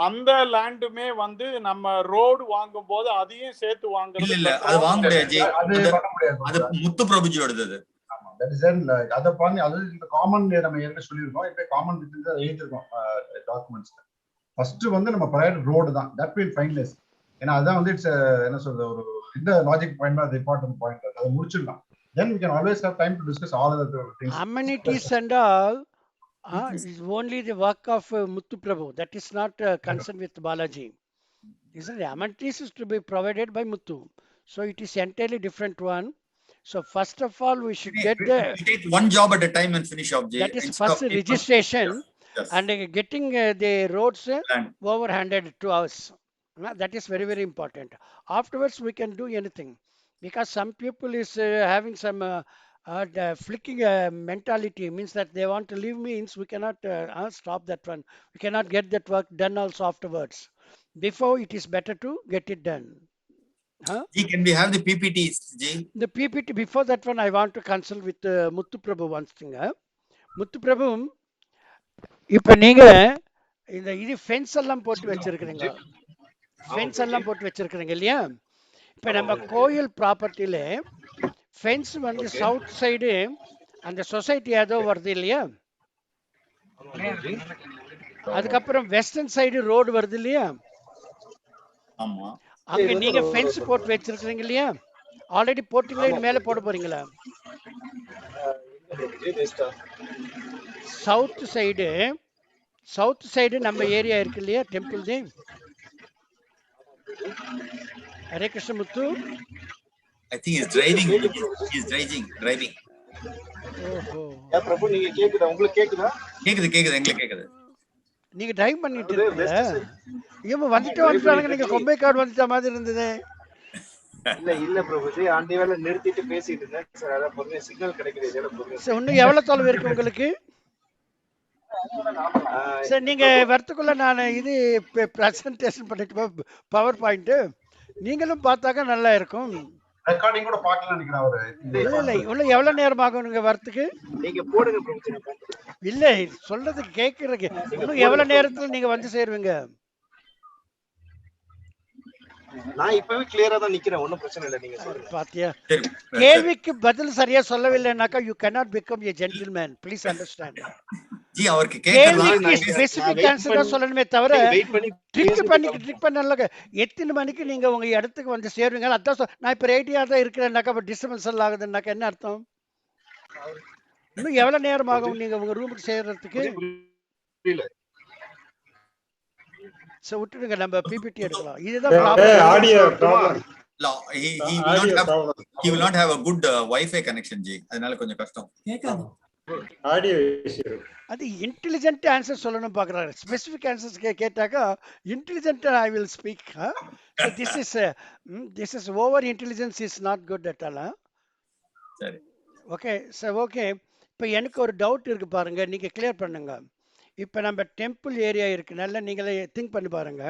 அந்த லேண்டுமே வந்து நம்ம ரோடு வாங்கும் போது அதையும் சேர்த்து வாங்குறது இல்ல அது வாங்க முடியாது. அது முத்து பிரபுஜியோடது. That is then அத பண்ணி அது இந்த காமன் நம்ம ஏற்கனவே சொல்லியிருக்கோம். இப்போ காமன் வித் எழுதிருக்கோம் டாக்குமெண்ட்ஸ்ல. ஃபர்ஸ்ட் வந்து நம்ம ப்ரையர் ரோடு தான், தட் வில் ஃபைனலைஸ். ஏன்னா அதான் வந்து இட்ஸ் என்ன சொல்றது ஒரு இந்த லாஜிக் பாயிண்ட் அது இம்பார்ட்டன்ட் பாயிண்ட். அதை முடிச்சிடலாம். Then we can always have time to discuss all other things. Amenities and all is only the work of Muthu Prabhu. That is not concerned with Balaji. Isn't it? Amenities is to be provided by Muthu. So it is entirely different one. So first of all, we should get the take one job at a time and finish off. That is first registration and getting the roads overhanded to us. That is very very important. Afterwards, we can do anything, because some people is having some flicking mentality, means that they want to leave, means we cannot stop that one. We cannot get that work done also afterwards. Before, it is better to get it done. Can we have the PPTs, Ji? The PPT, before that one, I want to consult with Muthu Prabhu one thing. Muthu Prabhu, இப்ப நீங்க இந்த இது fence எல்லாம் போட்டு வச்சிருக்கீங்க, fence எல்லாம் போட்டு வச்சிருக்கீங்க இல்லையா? இப்ப நம்ம கோயில் ப்ராப்பர்ட்டில ஃபென்ஸ் வந்து சவுத் சைடு அந்த சொசைட்டி ஏதோ வருது இல்லையா? அதுக்கப்புறம் வெஸ்டர்ன் சைடு ரோடு வருது இல்லையா? ஆமா. அங்க நீங்க ஃபென்ஸ் போட்டு வச்சிருக்கீங்க இல்லையா? ஆல்ரெடி போட்டீங்களா, இது மேல போட போறீங்களா? சவுத் சைடு நம்ம ஏரியா இருக்கு இல்லையா, temple the. Hare Krishna Muthu. I think he's driving. ஓஹோ. பிரபு நீங்க கேக்குதா? உங்களுக்கு கேக்குதா? கேக்குது எங்களுக்கு கேக்குது. நீங்க டிரைவ் பண்ணிட்டு இருக்கீங்க. இவங்க வந்துட்டாங்க, நீங்க கொம்பை கார்டு வந்துட்ட மாதிரி இருந்தது. இல்ல பிரபுஜி, ஆண்டி வேலை நிறுத்திட்டு பேசிட்டு இருந்தேன் சார். அத பொறுமையா சிக்னல் கிடைக்குது. இதெல்லாம் பொறுமையா சார் இன்னும் எவ்வளவு தொலைவு இருக்கு உங்களுக்கு? சார் நீங்க வரத்துக்குள்ள நான் இது பிரசன்டேஷன் பண்ணிட்டு பவர் பாயிண்ட் நீங்களும் பார்த்தாக்க நல்லா இருக்கும். ரெக்கார்டிங் கூட பார்க்கலாம் நினைக்கிறேன் அவரு. இல்ல இன்னும் எவ்வளவு நேரம் ஆகும் நீங்க வரத்துக்கு? நீங்க போடுங்க பிரபுஜி. இல்ல சொல்றது கேக்குறதுக்கு இன்னும் எவ்வளவு நேரத்துல நீங்க வந்து சேருவீங்க? நான் இப்பவே கிளியரா தான் நிக்கிறேன், ஒண்ணும் பிரச்சனை இல்ல. நீங்க சொல்லுங்க. பாத்தியா, கேள்விக்கு பதில் சரியா சொல்லவில்லைனாக்கா you cannot become a gentleman. Please understand. G அவருக்கு கேள்விக்கு ஸ்பெசிபிக் ஆன்சர் தான் சொல்லணுமே தவிர ட்ரிக் பண்ணல. எத்தனை மணிக்கு நீங்க உங்க இடத்துக்கு வந்து சேருவீங்க? அதான் நான் இப்ப ரெடியா தான் இருக்கிறேன்னாக்கா டிஸ்டர்பன்ஸ் எல்லாம் ஆகுதுன்னாக்கா என்ன அர்த்தம்? இன்னும் எவ்வளவு நேரம் ஆகும் நீங்க உங்க ரூமுக்கு சேர்றதுக்கு? சோ விட்டுடுங்க, நம்ம பிபிடி எடுக்கலாம். இதுதான் audio problem. he will not have a good Wi-Fi connection, Ji. அதனால கொஞ்சம் கஷ்டம். கேட்காது. Audio issue. அது இன்டெலிஜென்ட் ஆன்சர் சொல்லணும் பார்க்குறாரு. ஸ்பெசிஃபிக் ஆன்சர்ஸ் கேட்டாக்கா intelligent I will speak. So this is over intelligence is not good at all. சரி okay sir, okay. இப்போ எனக்கு ஒரு டவுட் இருக்கு பாருங்க, நீங்கள் கிளியர் பண்ணுங்க. இப்போ நம்ம டெம்பிள் ஏரியா இருக்கு, நல்லா நீங்களே திங்க் பண்ணி பாருங்க.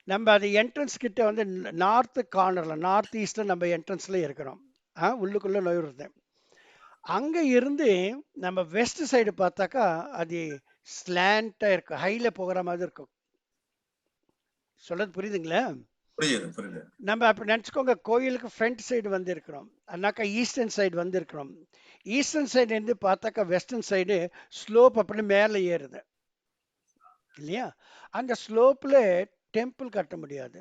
நம்ம அது என்ட்ரன்ஸ் கிட்ட வந்து நார்த் கார்னர்ல நார்த் ஈஸ்ட்ல நம்ம என்ட்ரன்ஸ்ல இருக்கிறோம். உள்ளுக்குள்ள நுழையுறது. அங்க இருந்து நம்ம வெஸ்ட் சைடு பார்த்தாக்கா அது ஸ்லாண்டா இருக்கும், ஹைல போகிற மாதிரி இருக்கும். சொல்றது புரியுதுங்களா? புரியுது. நம்ம அப்படி நினச்சிக்கோங்க, கோயிலுக்கு ஃப்ரண்ட் சைடு வந்து இருக்கிறோம், அண்ணாக்கா ஈஸ்டர்ன் சைடு வந்து இருக்கிறோம். ஈஸ்டர்ன் சைடு இருந்து பார்த்தாக்கா வெஸ்டர்ன் சைடு ஸ்லோப் அப்படி மேலே ஏறுது இல்லையா? அந்த ஸ்லோப்ல டெம்பிள் கட்ட முடியாது.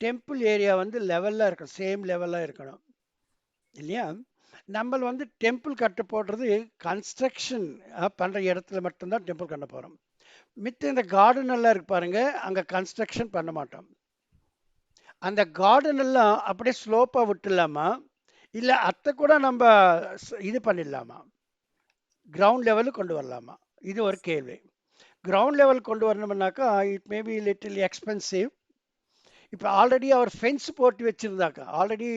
டெம்பிள் ஏரியா வந்து லெவல்ல இருக்கும், சேம் லெவல்ல இருக்கணும் இல்லையா? நம்ம வந்து டெம்பிள் கட்ட போடுறது கன்ஸ்ட்ரக்ஷன் பண்ற இடத்துல மட்டும்தான் டெம்பிள் கட்ட போறோம். மித்த இந்த கார்டன் எல்லாம் இருக்கு பாருங்க, அங்க கன்ஸ்ட்ரக்ஷன் பண்ண மாட்டோம். அந்த கார்டன் எல்லாம் அப்படியே ஸ்லோப்பா விட்டுலாமா, இல்ல அத்தை கூட நம்ம இது பண்ணிடலாமா, கிரவுண்ட் லெவலுக்கு கொண்டு வரலாமா? இது ஒரு கேள்வி. கிரவுண்ட் லெவல் கொண்டு வரணும்னாக்கா it may be little expensive. இப்போ ஆல்ரெடி அவர் ஃபென்ஸ் போட்டு வச்சிருந்தாக்கா, already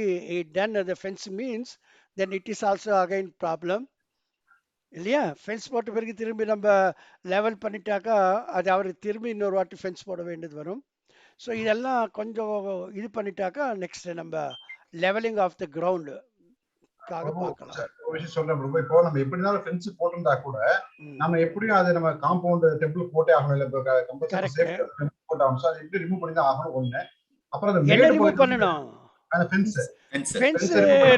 done the fence means then it is also again problem இல்லையா? ஃபென்ஸ் போட்ட பிறகு திரும்பி நம்ம லெவல் பண்ணிட்டாக்கா அது அவர் திரும்பி இன்னொரு வாட்டி ஃபென்ஸ் போட வேண்டியது வரும். ஸோ இதெல்லாம் கொஞ்சம் இது பண்ணிட்டாக்கா நெக்ஸ்ட் நம்ம லெவலிங் ஆஃப் த கிரவுண்டுக்காக பார்க்கலாம். ஒரு விஷயம் சொல்றேன் ப்ரோ, இப்போ நம்ம எப்படி இருந்தாலும் ஃபென்ஸ் போட்டிருந்தா கூட நம்ம எப்படியும் அது நம்ம காம்பவுண்ட் டெம்பிள் போட்டே ஆகணும், இல்ல கம்பல்சரி சேஃப்டி போட்டு ஆகணும். அது எப்படி ரிமூவ் பண்ணி தான் ஆகணும் ஒண்ணு. அப்புறம் அந்த என்ன ரிமூவ் பண்ணணும்? அந்த ஃபென்ஸ்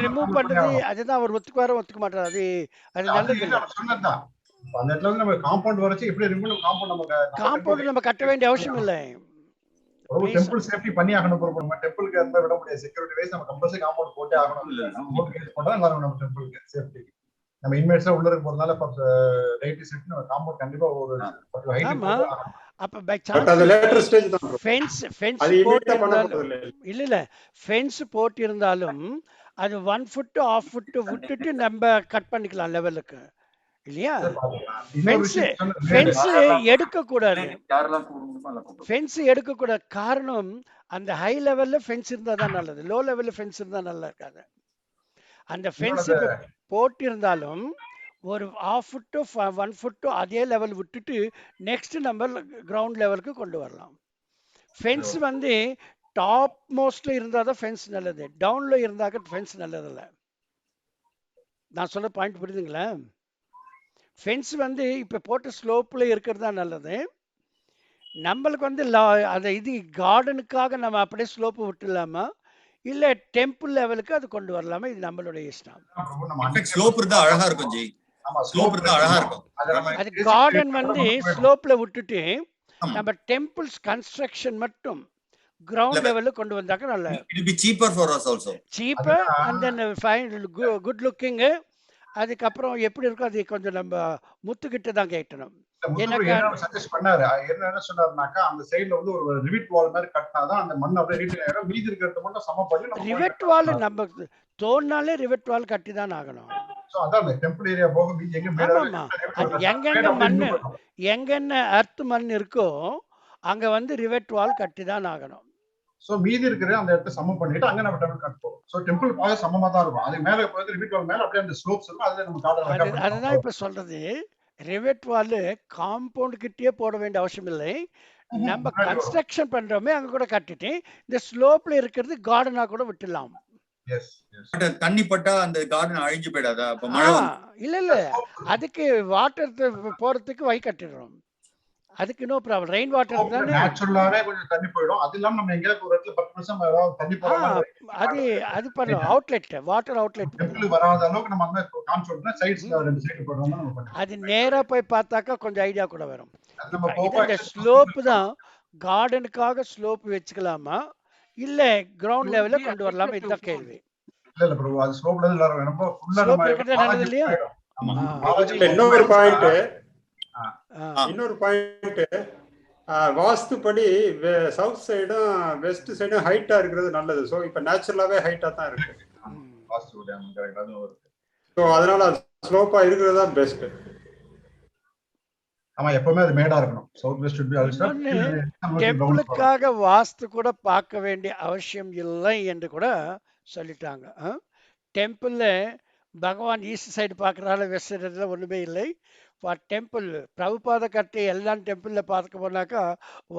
ரிமூவ் பண்றது அதுதான் அவர் ஒத்துக்க மாட்டார். அது நல்லது இல்ல. சொன்னதுதான் அந்த இடத்துல வந்து நம்ம காம்பவுண்ட் வரைச்சு எப்படி ரிமூவ் காம்பவுண்ட் நம்ம கட்ட வேண்டிய அவசியம் இல்லை. டெம்பிள் சேஃப்டி பண்ணி ஆகணும் ப்ரோ. நம்ம டெம்பிளுக்கு அந்த விட முடியாது, செக்யூரிட்டி வைஸ் நம்ம கம்பல்சரி காம்பவுண்ட் போட்டே ஆகணும். இல்ல நம்ம கேஸ் போட்டா எல்லாரும் நம்ம டெம்பிளுக்கு சேஃப்டி, நம்ம இன்வெஸ்டா உள்ள இருக்க போறதால ஃபார் ரைட் சேஃப்டி நம்ம காம்பவுண்ட் கண்டிப்பா ஒரு ஹைட் போட்டு. அப்ப பை சான்ஸ் அது லேட்டர் ஸ்டேஜ் தான் ப்ரோ. ஃபென்ஸ் அது இமிடியேட்டா பண்ண போட்டு போறது இல்ல ஃபென்ஸ் போட்டு இருந்தாலும் அது 1 ஃபுட் ஆஃப் ஃபுட் விட்டுட்டு நம்ம கட் பண்ணிக்கலாம் லெவலுக்கு இல்லையா? ஃபென்ஸ் எடுக்க கூடாது, ஃபென்ஸ் எடுக்க கூடாது. காரணம் அந்த ஹை லெவல்ல ஃபென்ஸ் இருந்தா தான் நல்லது, லோ லெவல்ல ஃபென்ஸ் இருந்தா நல்லா இருக்காது. அந்த ஃபென்ஸ் போட்டு இருந்தாலும் ஒரு ½ ஃபுட்டோ 1 ஃபுட்டோ அதே லெவல் விட்டுட்டு நெக்ஸ்ட் நம்ம கிரவுண்ட் லெவலுக்கு கொண்டு வரலாம். ஃபென்ஸ் வந்து டாப் மோஸ்ட்ல இருந்தால் தான் ஃபென்ஸ் நல்லது, டவுன்ல இருந்தாக்க ஃபென்ஸ் நல்லது இல்லை. நான் சொல்ல பாயிண்ட் புரியுதுங்களா? ஃபென்ஸ் வந்து இப்போ போட்ட ஸ்லோப்பில் இருக்கிறது தான் நல்லது. நம்மளுக்கு வந்து அந்த இது கார்டனுக்காக நம்ம அப்படியே ஸ்லோப்பு விட்டுலாமா, இல்லை டெம்பிள் லெவலுக்கு அது கொண்டு வரலாமா, இது நம்மளுடைய இஷ்டம். ஸ்லோப் இருந்தா அழகா இருக்கும் ஜி, ஸ்லோப் இருந்தா அழகா இருக்கும். அது கார்டன் வந்து ஸ்லோப்ல விட்டுட்டு நம்ம டெம்பிள்ஸ் கன்ஸ்ட்ரக்ஷன் மட்டும் கிரவுண்ட் லெவல்ல கொண்டு வந்தாக்க நல்லா it will be cheaper for us also. Cheaper and then fine good looking. அதுக்கப்புறம் எப்படி இருக்கும் அது கொஞ்சம் நம்ம முத்துக்கிட்ட தான் கேட்கணும். சஜஸ்ட் பண்ணாரு என்ன சொன்னாருனாக்கா, அந்த சைடுல வந்து ஒரு ரிவிட் வால் மாதிரி கட்டினாதான் அந்த மண் அப்படியே ரீட்டைல் ஆயிடும், மீதி இருக்கிறது மட்டும் சம பண்ணி ரிவெட் வால் நம்ம தோணுனாலே ரிவெட் வால் கட்டி தான் ஆகணும். சோ அதான் அந்த டெம்பிள் ஏரியா போக மீதி எங்க மேல அது எங்கெங்க மண் எங்கென்ன அர்த் மண் இருக்கோ அங்க வந்து ரிவெட் வால் கட்டி தான் ஆகணும். சோ மீதி இருக்கிற அந்த இடத்தை சமம் பண்ணிட்டு அங்க நம்ம டெம்பிள் கட்ட போறோம். சோ டெம்பிள் பாக சமமா தான் இருக்கும், அது மேல போய் ரிவிட் வால் மேல அப்படியே அந்த ஸ்லோப்ஸ் இருக்கும், அதுல நம்ம கார்டன். அதுதான் இப்ப சொல்றது, ரிவெட் வால் காம்பவுண்ட் கிட்டே போட வேண்டிய அவசியம் இல்லை. நம்ம கன்ஸ்ட்ரக்ஷன் பண்றோமே அங்க கூட கட்டிட்டு இந்த ஸ்லோப்ல இருக்கிறது கார்டனா கூட விட்டுலாம். தண்ணி பட்டா அந்த கார்டன் அழிஞ்சு போயிடாதா? இல்ல அதுக்கு வாட்டர் போறதுக்கு வை கட்டிடுறோம், அதுக்கு நோ ப்ராப்ளம். ரெயின் வாட்டர் தானே நேச்சுரலாவே கொஞ்சம் தண்ணி போய்டும். அது இல்லாம நம்ம எங்கயாவது ஒரு இடத்துல 10% ஏதாவது தண்ணி போற அது பண்ணலாம், அவுட்லெட் வாட்டர் அவுட்லெட் டெம்பிள் வராத அளவுக்கு நம்ம அந்த கான்செப்ட்னா சைடுல ரெண்டு சைடு போடுறோம்னா நம்ம பண்ணலாம். அது நேரா போய் பார்த்தாக்கா கொஞ்சம் ஐடியா கூட வரும். இந்த ஸ்லோப் தான் கார்டனுக்காக ஸ்லோப் வச்சுக்கலாமா இல்ல கிரவுண்ட் லெவல்ல கொண்டு வரலாமா, இதுதான் கேள்வி. இல்ல ப்ரோ, அது ஸ்லோப்ல தான் எல்லாரும் ரொம்ப ஃபுல்லா நம்ம நல்லது இல்லையா? இன்னொரு பாயிண்ட் வாஸ்துபடி சவுத் சைடும் வெஸ்ட் சைடும் ஹைட்டா இருக்கிறது நல்லது. சோ இப்ப நேச்சுரலாவே ஹைட்டா தான் இருக்கு வாஸ்துபடி, சோ அதனால ஸ்லோப்பா இருக்கிறது தான் பெஸ்ட். ஆமா, எப்பவுமே அது மேடா இருக்கணும். South west should be also டெம்பிளுக்காக வாஸ்து கூட பார்க்க வேண்டிய அவசியம் இல்லை என்று கூட சொல்லிட்டாங்க. டெம்பிள்ல பகவான் ஈஸ்ட் சைடு பார்க்கறால வெஸ்ட் சைடுல ஒண்ணுமே இல்லை. ஃபார் டெம்பிள் பிரபுபாத கட்டி எல்லா டெம்பிள்ல பார்க்க போனாக்கா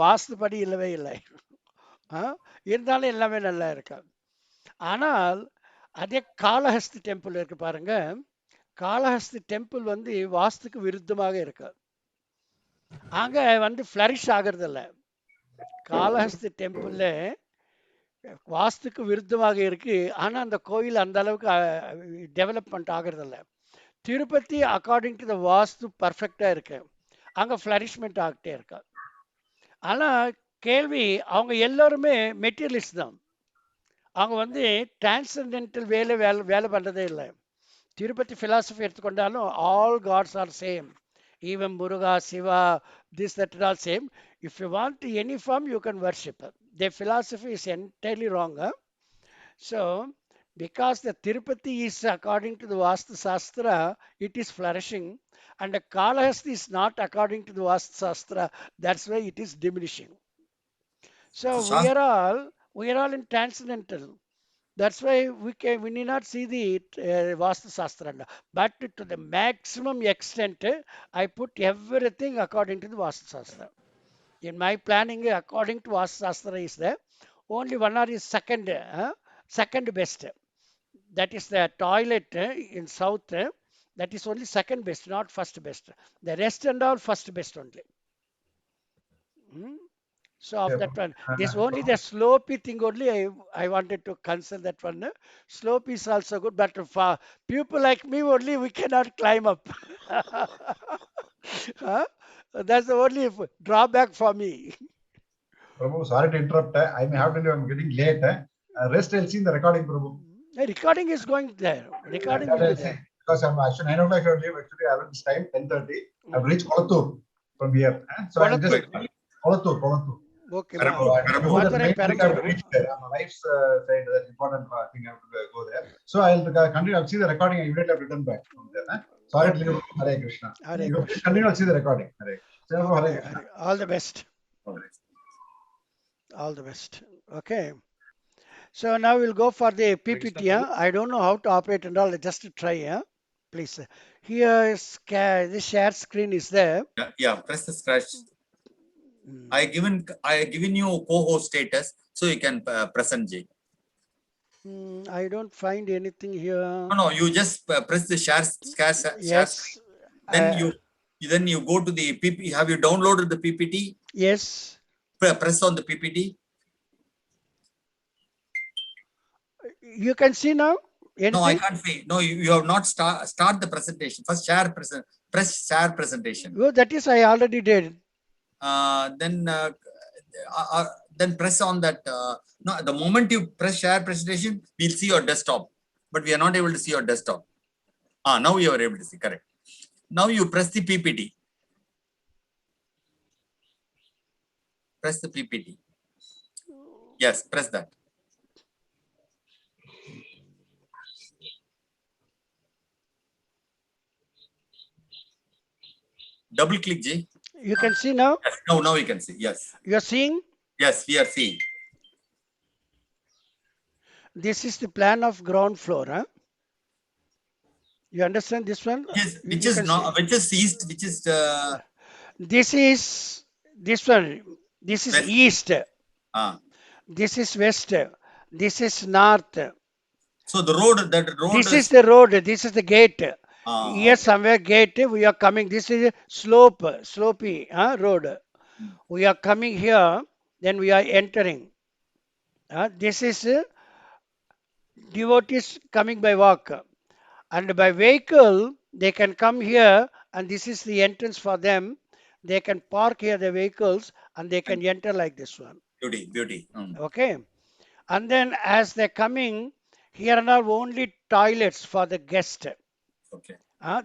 வாஸ்து படி இல்லவே இல்லை. இருந்தாலும் எல்லாமே நல்லா இருக்கு. ஆனால் அதே காளஹஸ்தி டெம்பிள் இருக்கு பாருங்க, காளஹஸ்தி டெம்பிள் வந்து வாஸ்துக்கு விருத்தமாக இருக்கு. அங்க வந்து ஃப்ளரிஷ் ஆகிறது இல்லை. காளஹஸ்தி டெம்பிள்ல வாஸ்துக்கு விருத்தமாக இருக்கு, ஆனா அந்த கோயில் அந்த அளவுக்கு டெவலப்மெண்ட் ஆகிறது இல்லை. திருப்பதி அக்கார்டிங் டு த வாஸ்து பர்ஃபெக்டா இருக்கு, அங்க ஃப்ளரிஷ்மெண்ட் ஆகிட்டே இருக்கு. ஆனா கேள்வி, அவங்க எல்லாருமே மெட்டீரியலிஸ்ட் தான். அவங்க வந்து டிரான்சென்டென்டல் வேலை வேலை பண்றதே இல்லை. திருப்பதி philosophy எடுத்துக்கொண்டாலும் all gods are same. Even Muruga, Shiva, this that all same. If you want any form you can worship. Their philosophy is entirely wrong. So because the Tirupati is according to the Vastu Shastra, it is flourishing, and the Kalahasti is not according to the Vastu Shastra. That's why it is diminishing. So we are all in transcendental. That's why we need not see the Vastu Shastra. But to the maximum extent, I put everything according to the Vastu Shastra. In my planning, according to Vastu Shastra is there. Only one or is second best. That is the toilet in south. That is only second best, not first best. The rest and all first best only. So of that one, this only the slopey thing only I wanted to consult that one. Slope is also good, but for people like me only, we cannot climb up. That's the only drawback for me. Prabhu, sorry to interrupt. I may have to leave. I'm getting late. Rest, I'll see in the recording, Prabhu. The recording is going there. Recording will be there. Because I'm actually 9 o'clock. I leave. Actually, I have this time 10:30. I've reached Kolattur from here. So I'm just Kolattur. Okay. Reached there. My wife's side, that's important thing. I have to go there. So I'll continue. I'll see the recording. I immediately have to return back from there. Sorry to leave. Hare Krishna. You continue. I'll see the recording. Hare Krishna. All the best. All the best. Okay. So now we'll go for the PPT. I don't know how to operate and all. Just to try. Please. Here is the share screen is there. Yeah. Press the scratch. I given you co-host status, so you can present, J. I don't find anything here. No. You just press the share Yes. Screen. Then you go to the PPT. Have you downloaded the PPT? Yes. Press on the PPT. You can see now. Anything? No, I can't see. No, you have not start the presentation. First press share presentation. Oh, that is I already did. Then press on that. No, the moment you press share presentation, we'll see your desktop, but we are not able to see your desktop. Now you are able to see. Correct. Now you press the PPT. Press the PPT. Yes, press that. Double click, J. You can see now. Yes, now you can see. Yes. You are seeing. Yes, we are seeing. This is the plan of ground floor. You understand this one? Yes. Which is east? Which is this is this one. This is west. East. This is west. This is north. So the road. This is the road. This is the gate. Here somewhere gate. We are coming. This is slopey road. We are coming here. Then we are entering. This is devotees coming by walk, and by vehicle they can come here, and this is the entrance for them. They can park here the vehicles and they can enter like this one. Beauty. Okay. And then as they're coming, here are only toilets for the guest. Okay.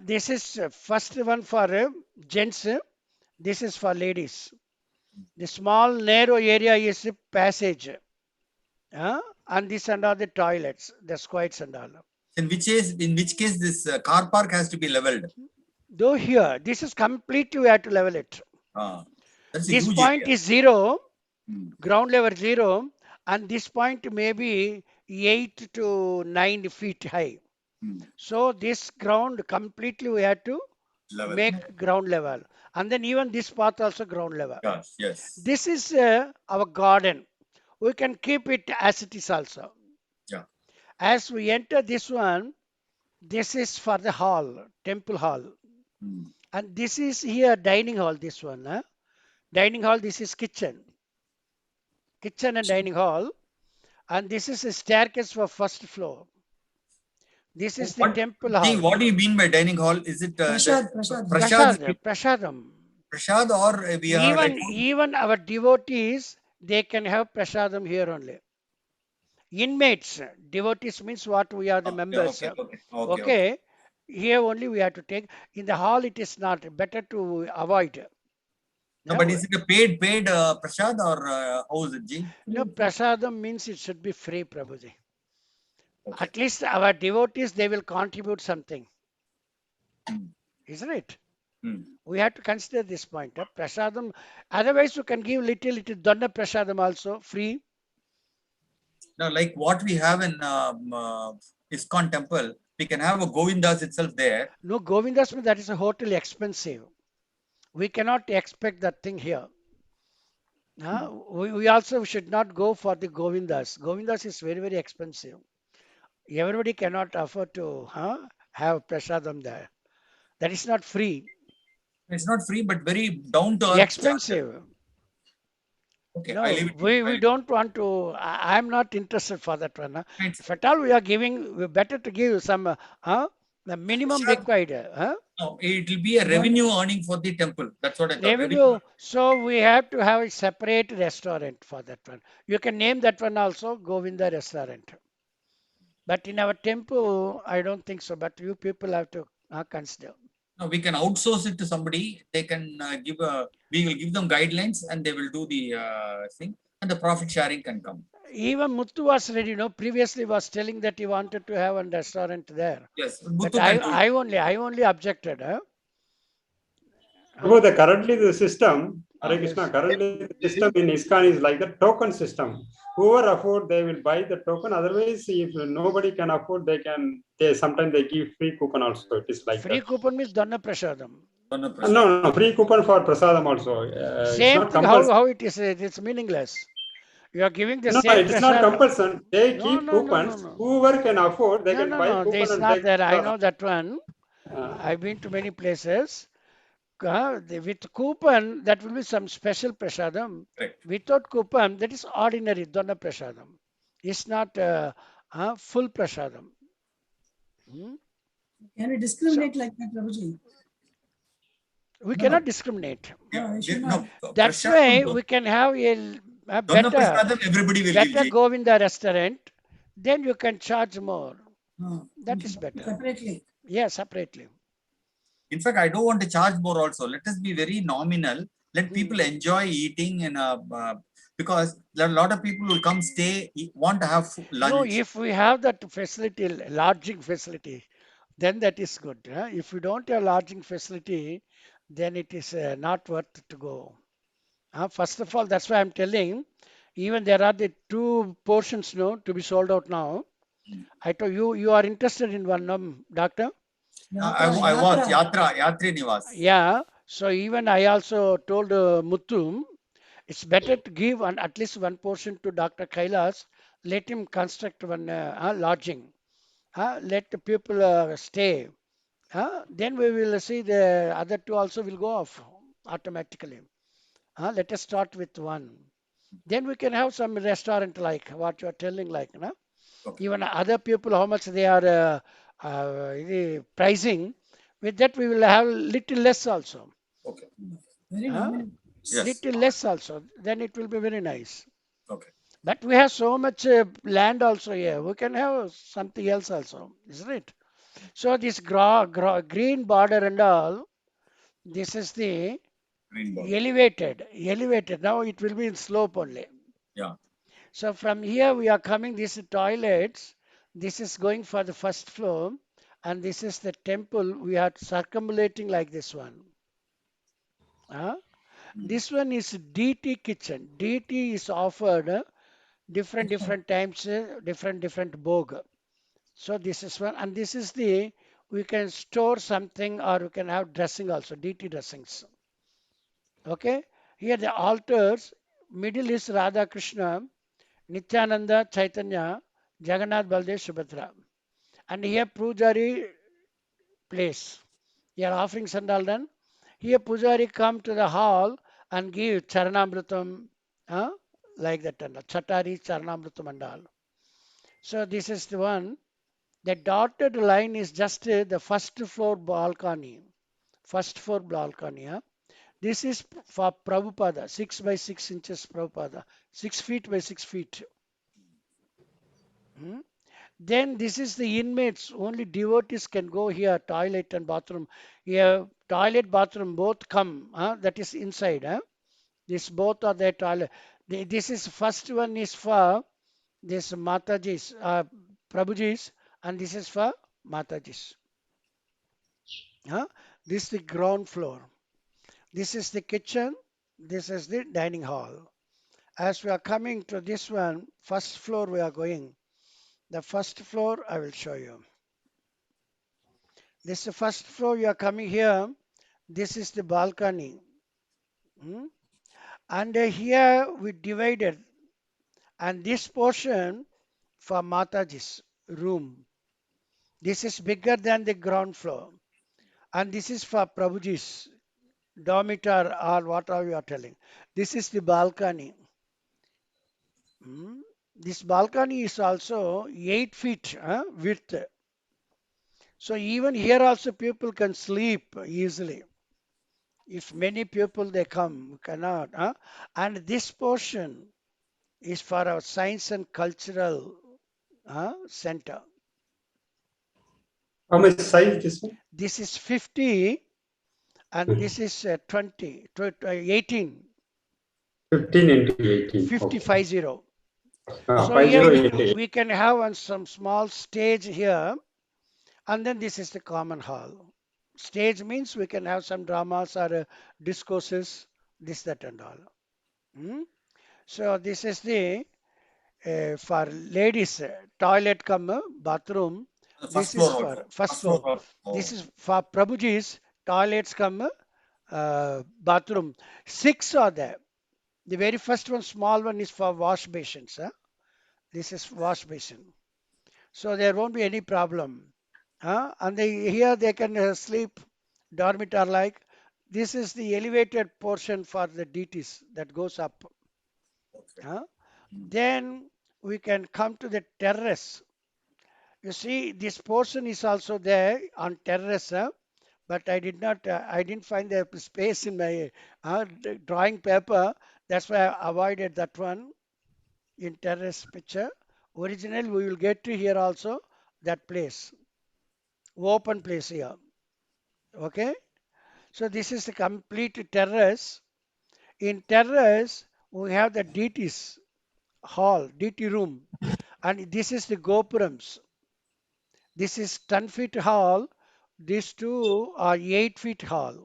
This is first one for gents. This is for ladies. The small narrow area is passage. And this and all the toilets, the squids and all. In which case this car park has to be leveled? Though here, this is completely we have to level it. This point is 0, ground level 0, and this point may be 8 to 9 feet high. So this ground completely we have to make ground level, and then even this path also ground level. Yes. This is our garden. we can keep it as it is also. Yeah. As we enter this one, this is for the hall, temple hall. And this is here dining hall, this one. Huh? Dining hall, this is kitchen. Kitchen and dining hall. And this is a staircase for first floor. This is the temple hall. What do you mean by dining hall? Is it Prasad. Prasadam. Prasad, or we are Even our devotees, they can have prasadam here only. Inmates, devotees means what? We are the members. Okay. Here only we have to take. In the hall, it is not. Better to avoid. No, but is it a paid prasad, or how is it, Ji? No, prasadam means it should be free, Prabhuji. Okay. At least our devotees, they will contribute something. Isn't it? We have to consider this point. Prasadam. Otherwise, you can give little Donna prasadam also, free. Now, like what we have in ISKCON temple, we can have a Govindas itself there. No, Govindas, that is a hotel expensive. We cannot expect that thing here. We also should not go for the Govindas. Govindas is very, very expensive. Everybody cannot afford to have prasadam there. That is not free. It's not free, but very down to earth. Expensive. Okay, No, we don't want to. I'm not interested for that one. If at all we are giving, we better to give some the minimum required. No, it will be a revenue earning for the temple. That's what I thought. Revenue. So we have to have a separate restaurant for that one. You can name that one also Govinda restaurant. But in our temple, I don't think so. But you people have to consider. No, we can outsource it to somebody. They can we will give them guidelines and they will do the thing, and the profit sharing can come. Even Muthu was ready, previously was telling that he wanted to have a restaurant there. Yes, but I only objected. Currently the system, Hare Krishna, currently the system in ISKCON is like the token system. Whoever afford, they will buy the token. Otherwise, if nobody can afford, sometimes they give free coupon also. It is like free coupon means Donna Prasadam. No, free coupon for Prasadam also. Same thing, how it is, it's meaningless. You are giving the same. It's not compulsion. They keep coupons. Whoever can afford, they can buy coupon. It's not there. I know that one. I've been to many places. With coupon, that will be some special prasadam. Right. Without coupon, that is ordinary Donna prasadam. It's not full prasadam. Can we discriminate like that, Prabhuji? We cannot discriminate. No, that's why we can have a better Govinda restaurant. Then you can charge more. That is better. Separately. Yeah, separately. In fact, I don't want to charge more also. Let us be very nominal. Let people enjoy eating because there are a lot of people who will come stay, want to have lunch. No, if we have that facility, lodging facility, then that is good. If we don't have lodging facility, then it is not worth to go. First of all, that's why I'm telling. Even there are the 2 portions to be sold out now. I told you are interested in one, doctor? I was Yatri Niwas. Yeah. So even I also told Muthu, it's better to give at least one portion to Dr. Kailas. Let him construct one lodging. Let the people stay. Then we will see the other 2 also will go off automatically. Let us start with one. Then we can have some restaurant like what you are telling, like, okay. Even other people, how much they are pricing. With that, we will have little less also. Okay. Yes. Little less also. Then it will be very nice. Okay. But we have so much land also here. We can have something else also, isn't it? So this green border and all, this is the elevated. Now it will be in slope only. Yeah. So from here we are coming, these toilets. This is going for the first floor. And this is the temple. We are circumambulating like this one. This one is DT kitchen. DT is offered different times, different bhog. So this is one. And this is we can store something or we can have dressing also, DT dressings. Okay. Here the altars, middle is Radha Krishna. Nityananda, Chaitanya, Jagannath, Baldev, Subhadra. And here Pujari place. Here offerings and all done. Here Pujari come to the hall and give Charanamritam, like that and all. Chatari, Charanamritam and all. So this is the one. The dotted line is just the first floor balcony. First floor balcony. This is for Prabhupada, 6 by 6 inches Prabhupada, 6 feet by 6 feet. Hmm? Then this is the inmates, only devotees can go here, toilet and bathroom. Here, toilet, bathroom both come, that is inside. This both are their toilet. This is first one is for this Mataji's, Prabhuji's, and this is for Mataji's. This is the ground floor. This is the kitchen. This is the dining hall. As we are coming to this one, first floor we are going. The first floor I will show you. This is the first floor you are coming here. This is the balcony. And here we divided. And this portion for Mataji's room. This is bigger than the ground floor. And this is for Prabhuji's dormitory or whatever you are telling. This is the balcony. This balcony is also 8 feet width. So even here also people can sleep easily. If many people they come, cannot. And this portion is for our science and cultural center. How much size this one? This is 50 and this is 20, 18. 15 into 18. 50, Okay. 50. So 50, here 18. we can have some small stage here. And then this is the common hall. Stage means we can have some dramas or discourses, this, that, and all. So this is the for ladies toilet come bathroom. This is for first floor. This is for Prabhuji's toilets come bathroom. 6 are there. The very first one, small one, is for wash basins. This is wash basin. So there won't be any problem. And here they can sleep dormitory like. This is the elevated portion for the deities that goes up. Then we can come to the terrace. You see, this portion is also there on terrace, but I didn't find the space in my drawing paper. That's why I avoided that one in terrace picture. Original, we will get to here also that place, open place here. Okay, so this is the complete terrace. In terrace, we have the deities hall, deity room, and this is the gopurams. This is 10 feet hall. These two are 8 feet hall.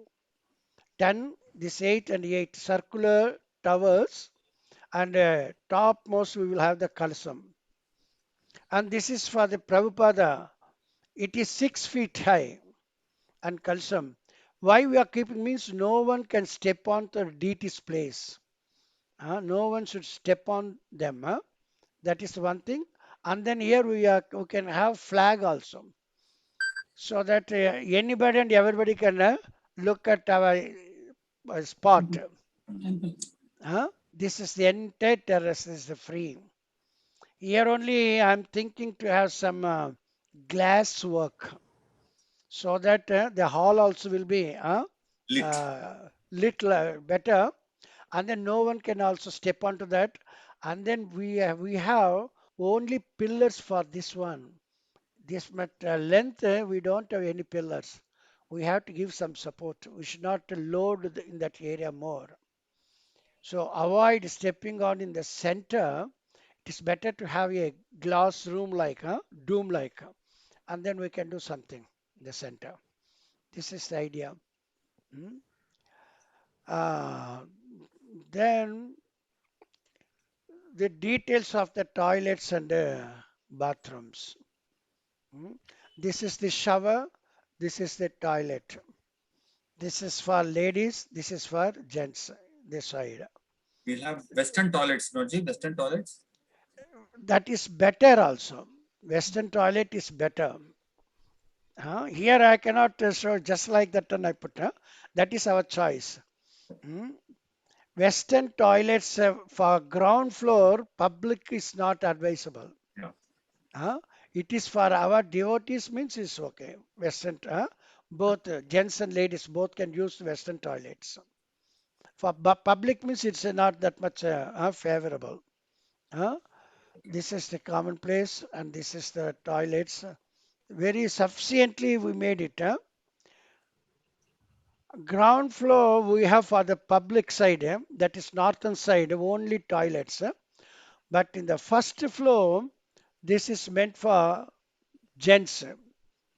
10, this 8 and 8 circular towers, and topmost we will have the Kalasam. And this is for the Prabhupada. It is 6 feet high and Kalasam. Why we are keeping means no one can step on the deity's place. No one should step on them. That is one thing. And then here we can have flag also, so that anybody and everybody can look at our spot. This is the entire terrace is free. Here only I'm thinking to have some glass work, so that the hall also will be little better, and then no one can also step onto that. And then we have only pillars for this one. This length we don't have any pillars. We have to give some support. We should not load in that area more. So avoid stepping on in the center. It is better to have a glass room like, dome like, and then we can do something in the center. This is the idea. Then the details of the toilets and bathrooms. This is the shower. This is the toilet. This is for ladies. This is for gents. This side. We'll have Western toilets, don't you? Western toilets. that is better also. Western toilet is better. Here I cannot show just like that and I put. That is our choice. Western toilets for ground floor, public is not advisable. Yeah. It is for our devotees means it's okay. Western, both gents and ladies both can use Western toilets. For public means it's not that much favorable. This is the common place and this is the toilets. Very sufficiently we made it. Ground floor we have for the public side, that is northern side, only toilets. But in the first floor, this is meant for gents.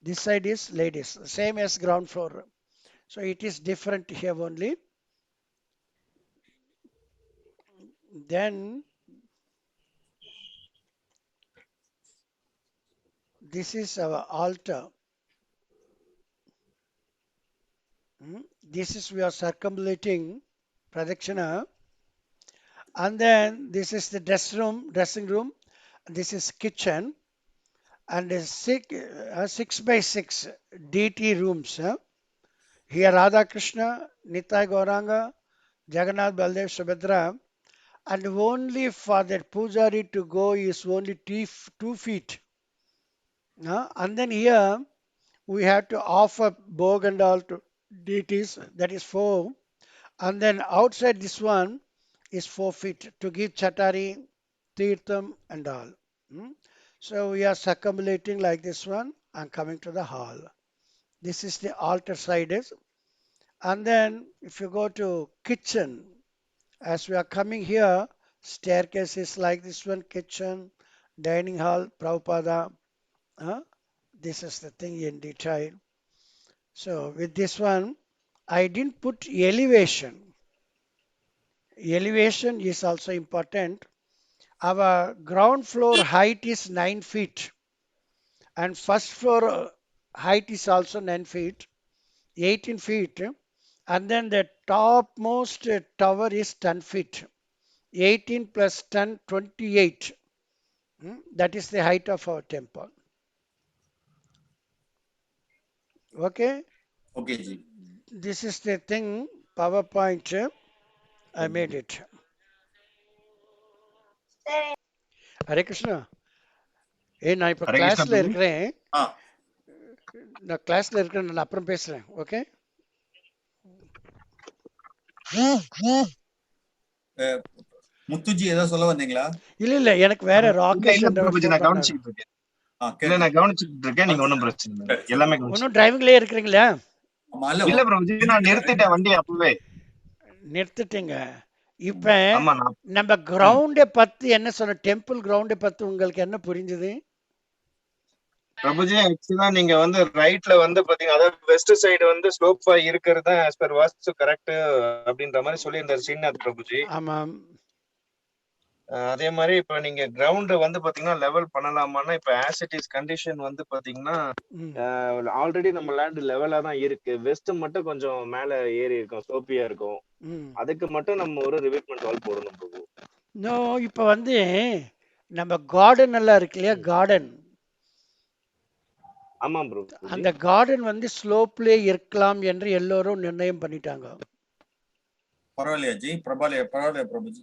This side is ladies, same as ground floor. So it is different here only. Then this is our altar. This is we are circumambulating pradakshina. And then this is the dressing room. This is kitchen. And 6 by 6 DT rooms. Here Radha Krishna, Nitai Gauranga, Jagannath Baldev Subhadra. And only for that pujari to go is only 2 feet. And then here we have to offer bhog and all to deities, that is 4. And then outside this one is 4 feet to give chatari, tirtham and all. So we are circumambulating like this one and coming to the hall. This is the altar side is. And then if you go to kitchen, as we are coming here, staircase is like this one, kitchen, dining hall, Prabhupada. This is the thing in detail. So with this one, I didn't put elevation. Elevation is also important. Our ground floor height is 9 feet. And first floor height is also 9 feet, 18 feet. And then the topmost tower is 10 feet. 18 plus 10, 28. That is the height of our temple. Okay? Okay, Ji. This is the thing, PowerPoint. I made it. Hare Krishna. நான் இப்போ கிளாஸ்ல இருக்கிறேன். நான் கிளாஸ்ல இருக்கிறேன், நான் அப்புறம் பேசுறேன். ஓகே? முத்துஜி ஏதோ சொல்ல வந்தீங்களா? இல்ல எனக்கு வேற ராகேஷ் நான் கவனிச்சிட்டு இருக்கேன். நான் கவனிச்சிட்டு இருக்கேன், நீங்க ஒண்ணும் பிரச்சனை இல்லை. எல்லாமே ஒன்னும் டிரைவிங்லயே இருக்கிறீங்களா? இல்ல பிரபுஜி, நான் நிறுத்திட்டேன் வண்டி அப்பவே. நிறுத்திட்டீங்க. இப்ப நம்ம கிரவுண்டை பத்தி என்ன சொன்ன, டெம்பிள் கிரவுண்டை பத்தி உங்களுக்கு என்ன புரிஞ்சது? பிரபுஜி, ஆக்சுவலா நீங்க வந்து ரைட்ல வந்து பாத்தீங்க, அதாவது வெஸ்ட் சைடு வந்து ஸ்லோப்பா இருக்கிறது as per வாஸ்து கரெக்ட் அப்படின்ற மாதிரி சொல்லியிருந்தாரு ஸ்ரீநாத் பிரபுஜி. ஆமாம். அதே மாதிரி இப்ப நீங்க கிரவுண்ட் வந்து பாத்தீங்கன்னா லெவல் பண்ணலாமான்னா, இப்ப ஆஸ் இட் இஸ் கண்டிஷன் வந்து பாத்தீங்கன்னா ஆல்ரெடி நம்ம லேண்ட் லெவலா தான் இருக்கு. வெஸ்ட் மட்டும் கொஞ்சம் மேல ஏறி இருக்கும், ஸ்லோப்பியா இருக்கும். அதுக்கு மட்டும் நம்ம ஒரு ரிவீட்மெண்ட் வால் போடணும் பிரபு. நோ, இப்ப வந்து நம்ம கார்டன் எல்லாம் இருக்கு இல்லையா, கார்டன். ஆமா ப்ரோ. அந்த கார்டன் வந்து ஸ்லோப்ல இருக்கலாம் என்று எல்லோரும் நிர்ணயம் பண்ணிட்டாங்க. பரவாயில்லையா ஜி? பரவாயில்லையா பிரபுஜி?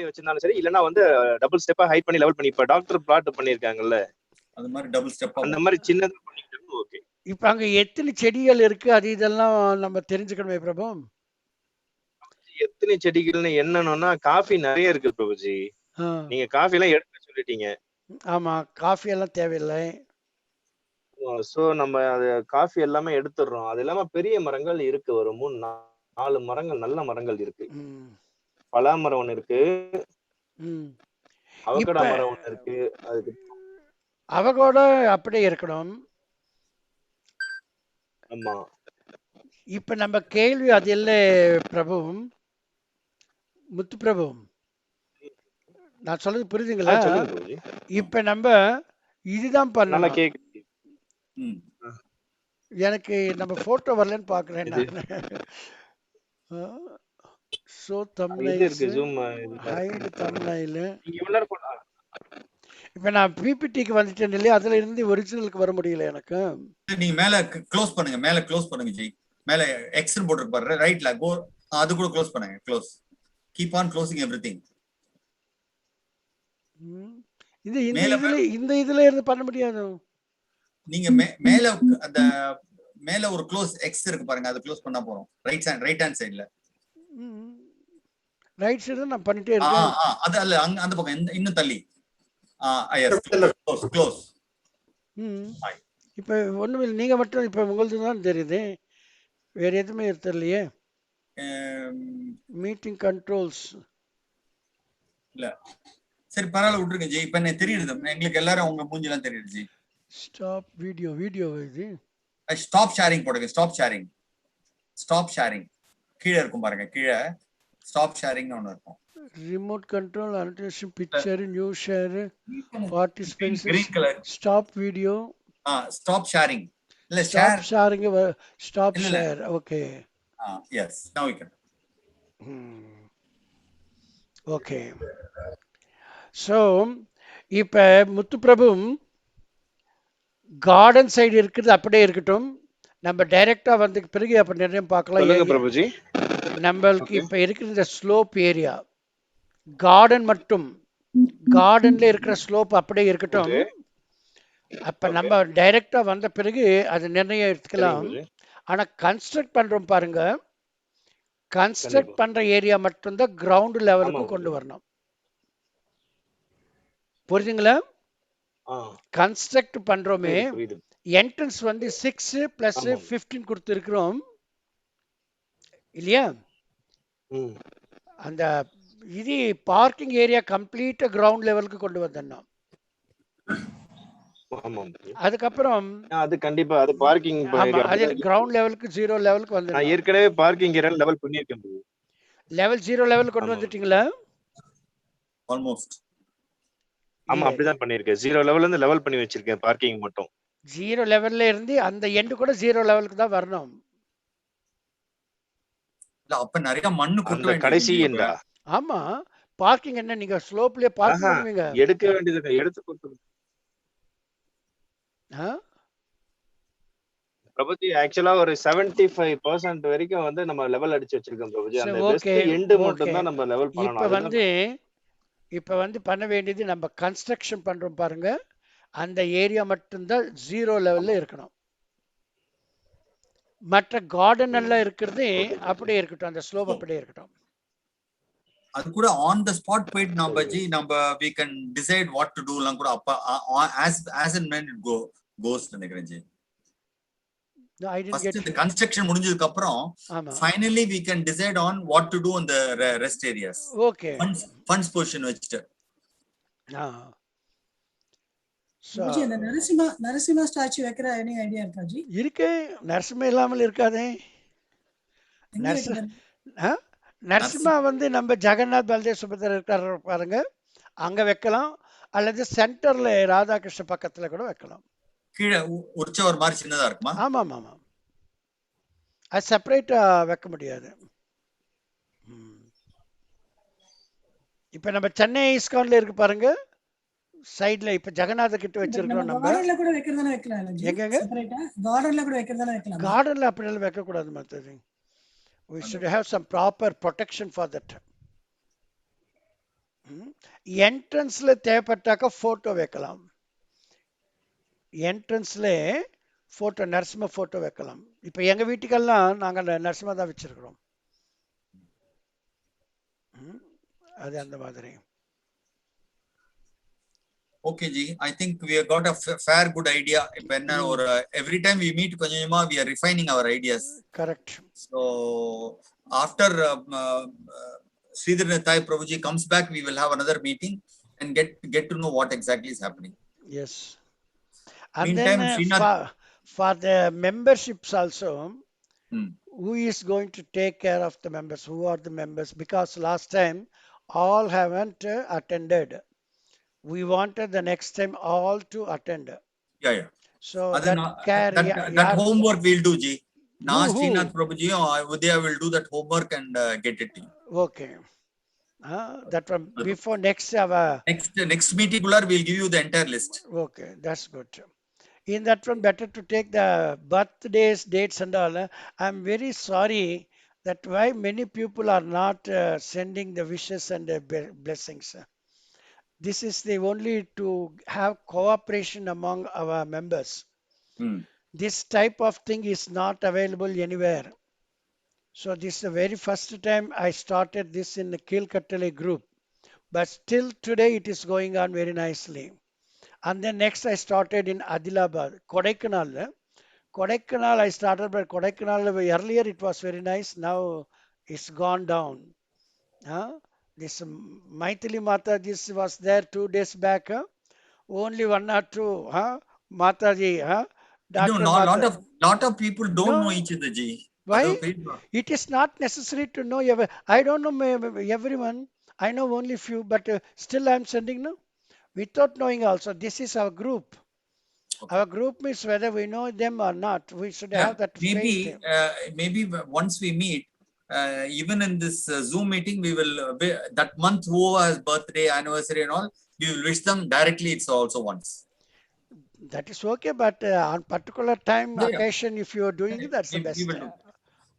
வச்சிருந்தாலும் சரி, இல்லன்னா வந்து டபுள் ஸ்டெப்பா ஹைட் பண்ணி லெவல் பண்ணி, இப்ப டாக்டர் பிளாட் பண்ணிருக்காங்கல்ல, அந்த மாதிரி டபுள் ஸ்டெப், அந்த மாதிரி சின்னதா பண்ணிட்டோம். ஓகே. இப்ப அங்க எத்தனை செடிகள் இருக்கு அது இதெல்லாம் நம்ம தெரிஞ்சுக்கணுமே பிரபு. எத்தனை செடிகள்னு என்னன்னா, காஃபி நிறைய இருக்கு பிரபுஜி. நீங்க காஃபி எல்லாம் எடுக்க சொல்லிட்டீங்க. ஆமா, காஃபி எல்லாம் தேவையில்லை. சோ நம்ம அது காஃபி எல்லாமே எடுத்துடுறோம். அது இல்லாம பெரிய மரங்கள் இருக்கு, ஒரு 3-4 மரங்கள், நல்ல மரங்கள் இருக்கு. பலா மரம் ஒண்ணு இருக்கு, அவகோடா மரம் ஒண்ணு இருக்கு. அதுக்கு அவகோடா அப்படியே இருக்கணும். ஆமா. இப்ப நம்ம கேள்வி அது இல்லை பிரபு, முத்து பிரபு, நான் சொல்றது புரியுதுங்களா? இப்ப நம்ம இதுதான் பண்ணலாம். எனக்கு நம்ம போட்டோ வரலன்னு பாக்குறேன் இது நான். ஷோ இது தம்ப்நெயில்ஸ், இருக்கு ஜூம் ஹைட் தம்ப்நெயில். நீங்க இவ்வளவு நேரம் இப்போ நான் பிபிடிக்கு வந்துட்டேன் இல்லையா, அதுல இருந்து ஒரிஜினலுக்கு வர முடியல எனக்கு. நீங்க மேல க்ளோஸ் பண்ணுங்க, மேல க்ளோஸ் பண்ணுங்க ஜி. மேல எக்ஸ் போட்டுருக்கு பாரு, ரைட்ல கோ, அது கூட க்ளோஸ் பண்ணுங்க. Close, keep on closing everything. இந்த இந்த இதுல இந்த இதுல இருந்து பண்ண முடியாது. நீங்க மேல அந்த மேல ஒரு க்ளோஸ் எக்ஸ் இருக்கு பாருங்க, அது க்ளோஸ் பண்ணா போறோம். ரைட் ஹேண்ட் சைடுல. ரைட் சைடு நான் பண்ணிட்டே இருக்கேன். அது அல்ல, அங்க அந்த பக்கம் இன்னும் தள்ளி. Yes, close close. இப்போ ஒண்ணுமே இல்லை, நீங்க மட்டும் இப்போ உங்களுக்கு தான் தெரியுது, வேற எதுவுமே தெரியலையே. மீட்டிங் கண்ட்ரோல்ஸ் இல்ல, சரி பரவாயில்ல விட்டுருங்க ஜி. இப்ப என்ன தெரியுது எங்களுக்கு, எல்லாரும் உங்க மூஞ்சிலாம் தெரியுது ஜி. ஸ்டாப் வீடியோ இது. ஸ்டாப் ஷேரிங் போடுங்க. ஸ்டாப் ஷேரிங் கீழே இருக்கும் பாருங்க, கீழே ஸ்டாப் ஷேரிங்னு ஒன்று இருக்கும். Remote control, annotation, picture, new share, participants, green colour. Stop video, stop sharing. இல்ல stop sharing, stop share. Okay, yes, now we can. Okay. So இப்போ முத்துப்பிரபும் கார்டன் சைடு இருக்குது, அப்படியே இருக்கட்டும். நம்ம டைரக்டா வந்து பிறகு அப்ப நிறைய பார்க்கலாம். பிரபுஜி, நம்மளுக்கு இப்ப இருக்கிற இந்த ஸ்லோப் ஏரியா கார்டன் மட்டும், கார்டன்ல இருக்கிற ஸ்லோப் அப்படியே இருக்கட்டும். அப்ப நம்ம டைரக்டா வந்த பிறகு அது நிர்ணயம் எடுத்துக்கலாம். ஆனா கன்ஸ்ட்ரக்ட் பண்றோம் பாருங்க, கன்ஸ்ட்ரக்ட் பண்ற ஏரியா மட்டும்தான் கிரவுண்ட் லெவலுக்கு கொண்டு வரணும். புரியுதுங்களா? கன்ஸ்ட்ரக்ட் பண்றோமே, என்ட்ரன்ஸ் வந்து 6 + 15 கொடுத்துருக்கிறோம் இல்லையா? அந்த இது பார்க்கிங் ஏரியா கம்ப்ளீட்டா கிரவுண்ட் லெவலுக்கு கொண்டு வந்தோம். அதுக்கப்புறம் அது கண்டிப்பா அது பார்க்கிங் அது கிரவுண்ட் லெவலுக்கு 0 லெவலுக்கு வந்து, நான் ஏற்கனவே பார்க்கிங் ஏரியா லெவல் பண்ணிருக்கேன். லெவல் 0 லெவலுக்கு கொண்டு வந்துட்டீங்களா? ஆல்மோஸ்ட். ஆமா, அப்படிதான் பண்ணிருக்கேன். 0 லெவல்ல இருந்து லெவல் பண்ணி வச்சிருக்கேன் பார்க்கிங் மட்டும். 0 லெவல்ல இருந்து அந்த எண்ட் கூட 0 லெவலுக்கு தான் வரணும். இல்ல, அப்ப நிறைய மண்ணு கொட்ட வேண்டியது கடைசி எண்டா? ஆமா, பார்க்கிங் என்ன நீங்க ஸ்லோப்லயே பார்க் பண்ணுவீங்க, எடுக்க வேண்டியது எடுத்து கொடுத்து. பிரபுஜி, ஆக்சுவலா ஒரு 75% வரைக்கும் வந்து நம்ம லெவல் அடிச்சு வச்சிருக்கோம் பிரபுஜி. அந்த வெஸ்ட் எண்ட் மட்டும் தான் நம்ம லெவல் பண்ணனும். இப்ப வந்து பண்ண வேண்டியது, நம்ம கன்ஸ்ட்ரக்ஷன் பண்றோம் பாருங்க, அந்த ஏரியா மட்டும்தான் 0 லெவல்ல இருக்கணும். மற்ற கார்டன் எல்லாம் இருக்கிறது அப்படியே இருக்கட்டும், அந்த ஸ்லோப் அப்படியே இருக்கட்டும். அது கூட ஆன் த ஸ்பாட் போயிட்டு நம்ம we can decide what to do லாம் கூட அப்ப as and when it goes நினைக்கிறேன் ஜி. First the construction முடிஞ்சதுக்கு அப்புறம் finally we can decide on what to do on the rest areas. Okay, funds position வச்சிட்டு. இந்த நரசிம்மா ஸ்டாச்சு வைக்கிற any idea இருக்கா ஜி? இருக்கு, நரசிம்மா இல்லாமல் இருக்காதே. நரசிம்மா வந்து நம்ம ஜெகநாத் பல்தேவ் சுபத்ரா இருக்காரு பாருங்க, அங்க வைக்கலாம். அல்லது சென்டர்ல ராதாகிருஷ்ண பக்கத்துல கூட வைக்கலாம். கீழே ஒரு மாதிரி சின்னதா இருக்குமா? ஆமா ஆமா ஆமா, அது செப்பரேட்டா வைக்க முடியாது. இப்ப நம்ம சென்னை இஸ்கான்ல இருக்கு பாருங்க சைடுல, இப்ப ஜெகநாத கிட்ட வச்சிருக்கோம். நம்ம கார்டன்ல கூட வைக்கிறதானே வைக்கலாம் ஜி, செப்பரேட்டா கார்டன்ல கூட வைக்கிறதானே வைக்கலாம். கார்டன்ல அப்படி எல்லாம் வைக்க கூடாது மத்தது. We should have some proper protection for that. என்ட்ரன்ஸ்ல தேவைப்பட்டாக்க போட்டோ வைக்கலாம். என்ட்ரன்ஸ்ல போட்டோ, நரசிம்ம போட்டோ வைக்கலாம். இப்ப எங்க வீட்டுக்கெல்லாம் நாங்க நரசிம்ம தான் வச்சிருக்கிறோம். அது அந்த மாதிரி. Okay ji, I think we have got a fair good idea. இப்ப என்ன ஒரு every time we meet கொஞ்சமா we are refining our ideas. Correct. So after Sridhar Thai Prabhuji comes back, we will have another meeting and get to know what exactly is happening. Yes. And meantime, then for the memberships also, who is going to take care of the members? Who are the members? Because last time all haven't attended. We wanted the next time all to attend. Yeah. So that homework we'll do, Ji. Now Who? Srinath Prabhuji or Vidya will do that homework and get it to you. Okay. That one before next our next meeting we'll give you the entire list. Okay, that's good. In that one, better to take the birthdays, dates, and all. I'm very sorry that why many people are not sending the wishes and the blessings. This is the only to have cooperation among our members. This type of thing is not available anywhere. So this is the very first time I started this in the Kilkattale group. But still today it is going on very nicely. And then next I started in Adilabad, Kodaikanal. Kodaikanal I started, but Kodaikanal earlier it was very nice. Now it's gone down. This Maithili Mataji was there 2 days back. Only 1 or 2. Mataji. No, Dr. lot of people don't know each other, Ji. Why? It is not necessary to know I don't know everyone. I know only few, but still I'm sending no. Without knowing also, this is our group. Okay. Our group means whether we know them or not. We should have that maybe, faith. Maybe once we meet, even in this Zoom meeting, we will, that month who has birthday, anniversary and all, we will wish them directly. It's also once. That is okay, but on particular time, occasion, if you are doing it, that's the best.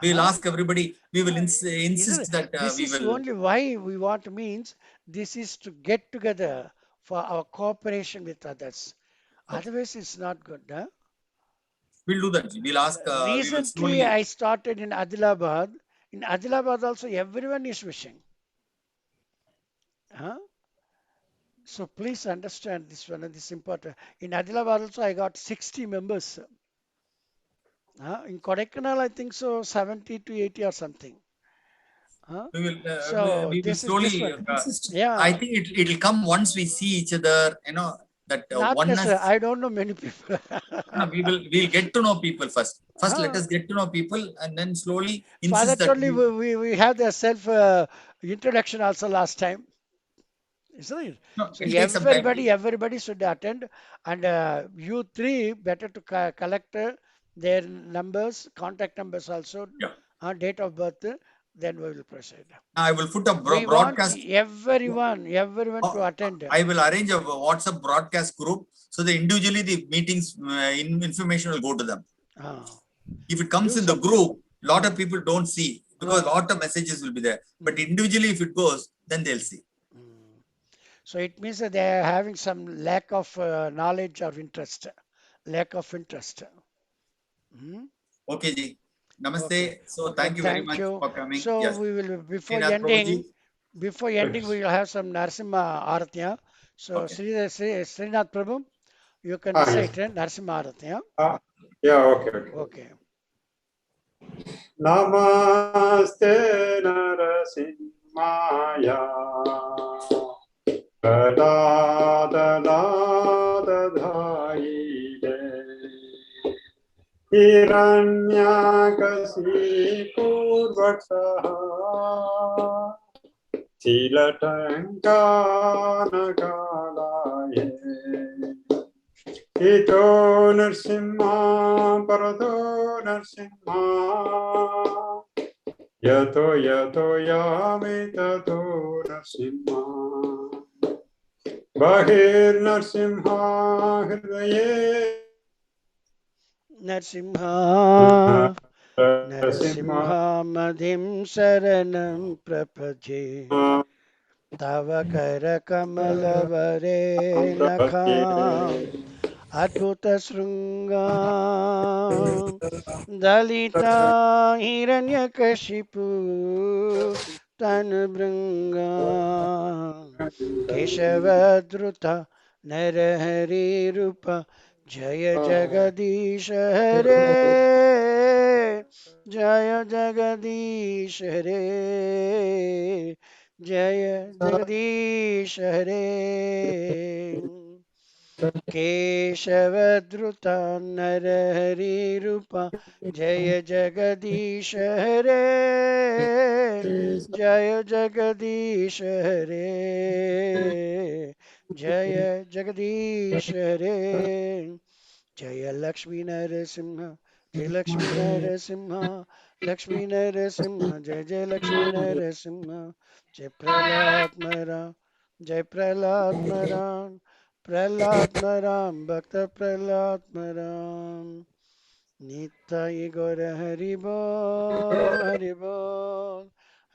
We will ask everybody. We will insist that this we is will. Only why we want means this is to get together for our cooperation with others. Otherwise, it's not good. We'll do that. We'll ask. Recently, I started in Adilabad. In Adilabad also, everyone is wishing. So please understand this one, and this is important. In Adilabad also, I got 60 members. In Kodaikanal, I think so, 70 to 80 or something. We will slowly. I think it will come once we see each other. You know that oneness. I don't know many people. No, we'll get to know people first. First, let us get to know people, and then slowly insist that only we had the self introduction also last time. Isn't it? No, so everybody should attend, and you three better to collect their numbers, contact numbers also, date of birth. Then we will proceed. I will put a broadcast. Everyone to attend. I will arrange a WhatsApp broadcast group so that individually the meetings information will go to them. If it comes in the group, lot of people don't see because lot of messages will be there. But individually, if it goes, then they'll see. So it means that they are having some lack of knowledge or interest. Lack of interest. Okay, Ji. Namaste. Okay. So thank you very much for coming. So we will before ending, we will have some Narasimha Aratya. So Srinath Prabhu, you can recite Narasimha Aratya. Okay. Namaste Narasimhaya. Hiranyakasipurvakshaha Chilatankanakalaye Ito Narsimha Parato Narsimha Yato Yamitato Narsimha Bahir Narsimha Hridaye Narsimha Madhim Saranam Prapaje Tava Kara Kamalavare Lakham Adbhuta Srungam Dalita Hiranyakashipu Tanubhrangam Keshavadruta Narahari Rupa Jaya Jagadish Hare Jaya Jagadish Hare Jaya Jagadish Hare Keshavadruta Narahari Rupa Jaya Jagadish Hare Jaya Jagadish Hare Jaya Jagadish Hare जय लक्ष्मी नरसिंह, जय लक्ष्मी नरसिंह, लक्ष्मी नरसिंह, जय जय लक्ष्मी नरसिंह, जय प्रहलाद महाराज, जय प्रहलाद महाराज, प्रहलाद महाराज, भक्त प्रहलाद महाराज। निताय गौर हरि बोल, हरि बोल,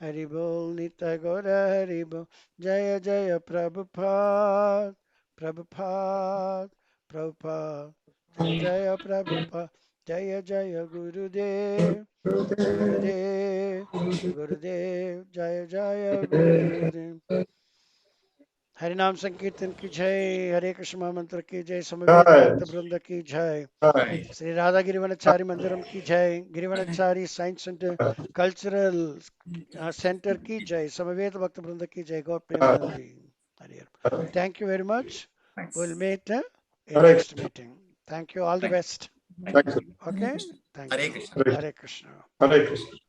हरि बोल, निताय गौर हरि बोल। जय जय प्रभुपाद, प्रभुपाद, प्रभुपाद, जय जय प्रभुपाद, जय जय गुरुदेव, गुरुदेव, गुरुदेव, जय जय गुरुदेव। हरि नाम संकीर्तन की जय, हरे कृष्ण महामंत्र की जय, समवेत भक्त वृंद की जय, श्री राधा गिरिवनचारी मंदिरम की जय, गिरिवनचारी साइंस सेंटर कल्चरल सेंटर की जय, समवेत भक्त वृंद की जय, God Premanandi. Hari. Thank you very much. We'll meet in next meeting. Thank you. All the best. Thanks. Okay. Thank Hare you. Krishna. Hare Krishna. Hare Krishna.